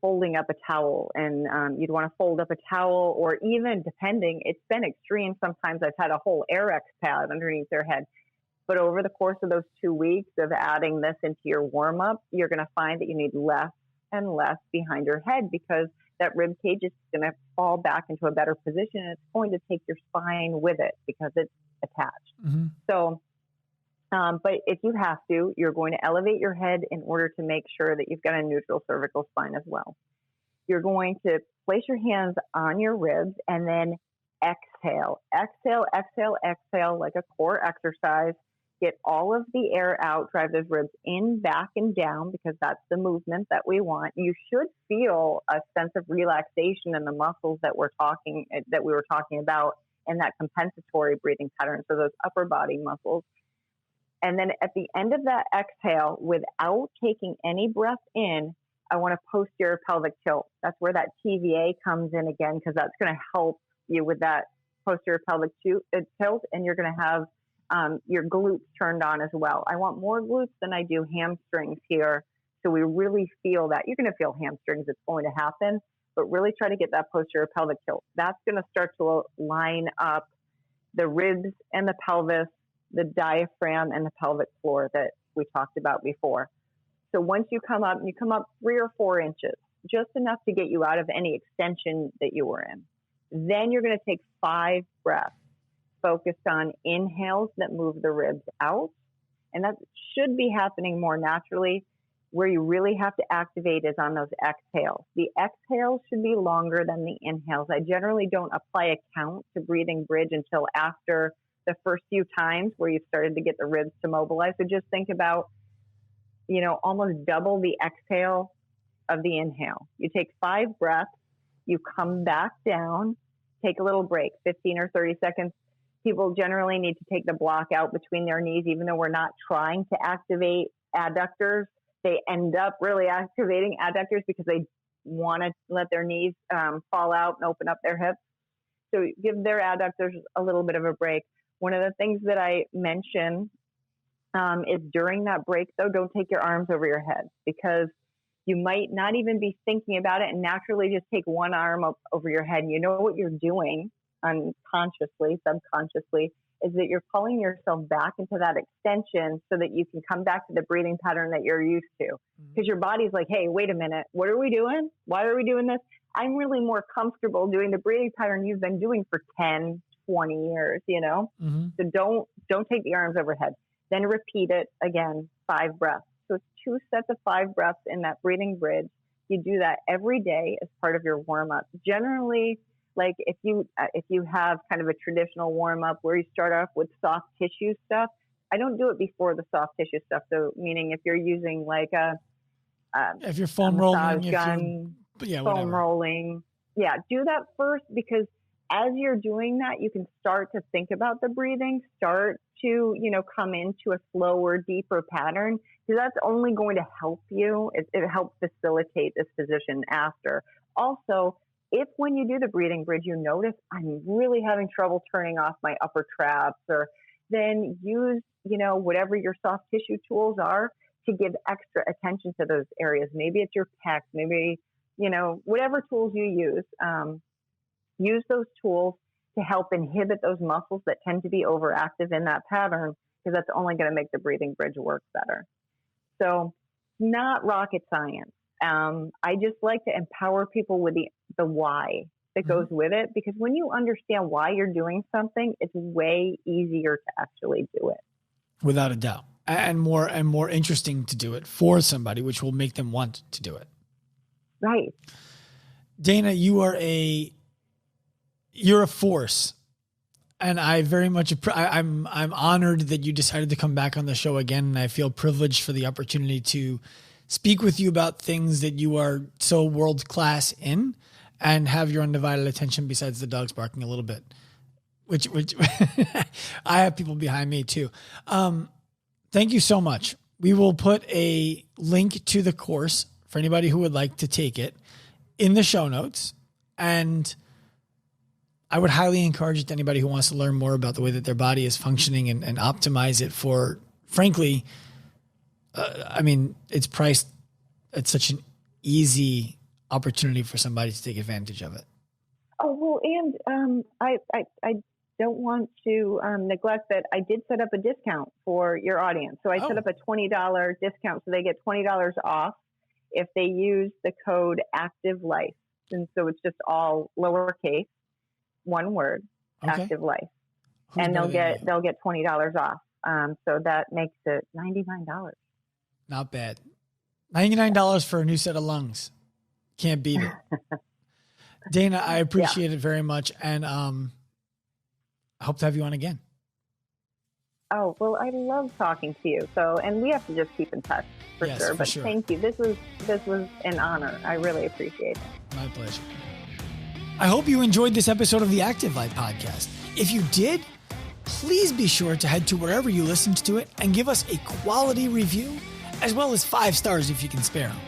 folding up a towel, and you'd want to fold up a towel, or even depending, it's been extreme. Sometimes I've had a whole Airex pad underneath their head. But over the course of those 2 weeks of adding this into your warm up, you're going to find that you need less and less behind your head because that rib cage is going to fall back into a better position, and it's going to take your spine with it because it's attached. Mm-hmm. So, but if you have to, you're going to elevate your head in order to make sure that you've got a neutral cervical spine as well. You're going to place your hands on your ribs and then exhale, exhale, exhale, exhale, like a core exercise. Get all of the air out, drive those ribs in, back, and down because that's the movement that we want. You should feel a sense of relaxation in the muscles that we were talking about in that compensatory breathing pattern. So those upper body muscles. And then at the end of that exhale, without taking any breath in, I want a posterior pelvic tilt. That's where that TVA comes in again, because that's going to help you with that posterior pelvic tilt, and you're going to have your glutes turned on as well. I want more glutes than I do hamstrings here. So we really feel that. You're going to feel hamstrings. It's going to happen, but really try to get that posterior pelvic tilt. That's going to start to line up the ribs and the pelvis, the diaphragm and the pelvic floor that we talked about before. So once you come up 3 or 4 inches, just enough to get you out of any extension that you were in. Then you're going to take 5 breaths focused on inhales that move the ribs out. And that should be happening more naturally. Where you really have to activate is on those exhales. The exhales should be longer than the inhales. I generally don't apply a count to breathing bridge until after the first few times where you've started to get the ribs to mobilize. So just think about, almost double the exhale of the inhale. You take 5 breaths, you come back down, take a little break, 15 or 30 seconds. People generally need to take the block out between their knees, even though we're not trying to activate adductors. They end up really activating adductors because they want to let their knees fall out and open up their hips. So give their adductors a little bit of a break. One of the things that I mention is during that break, though, don't take your arms over your head because you might not even be thinking about it and naturally just take one arm up over your head. And you know what you're doing unconsciously, subconsciously, is that you're pulling yourself back into that extension so that you can come back to the breathing pattern that you're used to. Because your body's like, hey, wait a minute, what are we doing? Why are we doing this? I'm really more comfortable doing the breathing pattern you've been doing for 10, 20 years, you know? So don't take the arms overhead. Then repeat it again, 5 breaths. So it's 2 sets of 5 breaths in that breathing bridge. You do that every day as part of your warm-up. Generally, like if you have kind of a traditional warm-up where you start off with soft tissue stuff, I don't do it before the soft tissue stuff. So meaning if you're using like if you're foam rolling, gun, foam rolling, do that first, because as you're doing that, you can start to think about the breathing, start to, come into a slower, deeper pattern, because that's only going to help you. It helps facilitate this position after. Also, if when you do the breathing bridge, you notice I'm really having trouble turning off my upper traps, or then use, whatever your soft tissue tools are to give extra attention to those areas. Maybe it's your pecs, maybe, whatever tools you use those tools to help inhibit those muscles that tend to be overactive in that pattern, because that's only going to make the breathing bridge work better. So not rocket science. I just like to empower people with the why that goes with it, because when you understand why you're doing something, it's way easier to actually do it. Without a doubt. And more interesting to do it for somebody, which will make them want to do it. Right. Dana, you're a force. And I very much, I'm honored that you decided to come back on the show again. And I feel privileged for the opportunity to speak with you about things that you are so world-class in, and have your undivided attention besides the dogs barking a little bit, which I have people behind me too. Thank you so much. We will put a link to the course for anybody who would like to take it in the show notes. And I would highly encourage anybody who wants to learn more about the way that their body is functioning and optimize it for, frankly, it's priced at such an easy opportunity for somebody to take advantage of it. Oh, well, and I don't want to neglect that I did set up a discount for your audience. So I set up a $20 discount, so they get $20 off if they use the code Active Life. And so it's just all lowercase, one word, Active Life. And they'll get $20 off. So that makes it $99. Not bad. $99 for a new set of lungs. Can't beat it. Dana, I appreciate it very much. And I hope to have you on again. Oh, well, I love talking to you. So, and we have to just keep in touch for sure. But thank you. This was an honor. I really appreciate it. My pleasure. I hope you enjoyed this episode of the Active Life podcast. If you did, please be sure to head to wherever you listened to it and give us a quality review, as well as 5 stars if you can spare them.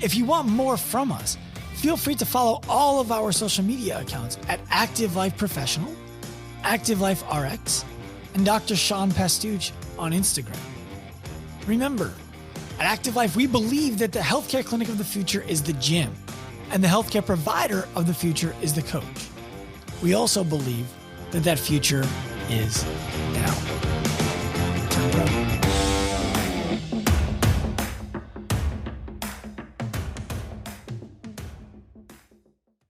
If you want more from us, feel free to follow all of our social media accounts at Active Life Professional, Active Life RX, and Dr. Sean Pastuch on Instagram. Remember, at Active Life, we believe that the healthcare clinic of the future is the gym, and the healthcare provider of the future is the coach. We also believe that future is now. Turn it up.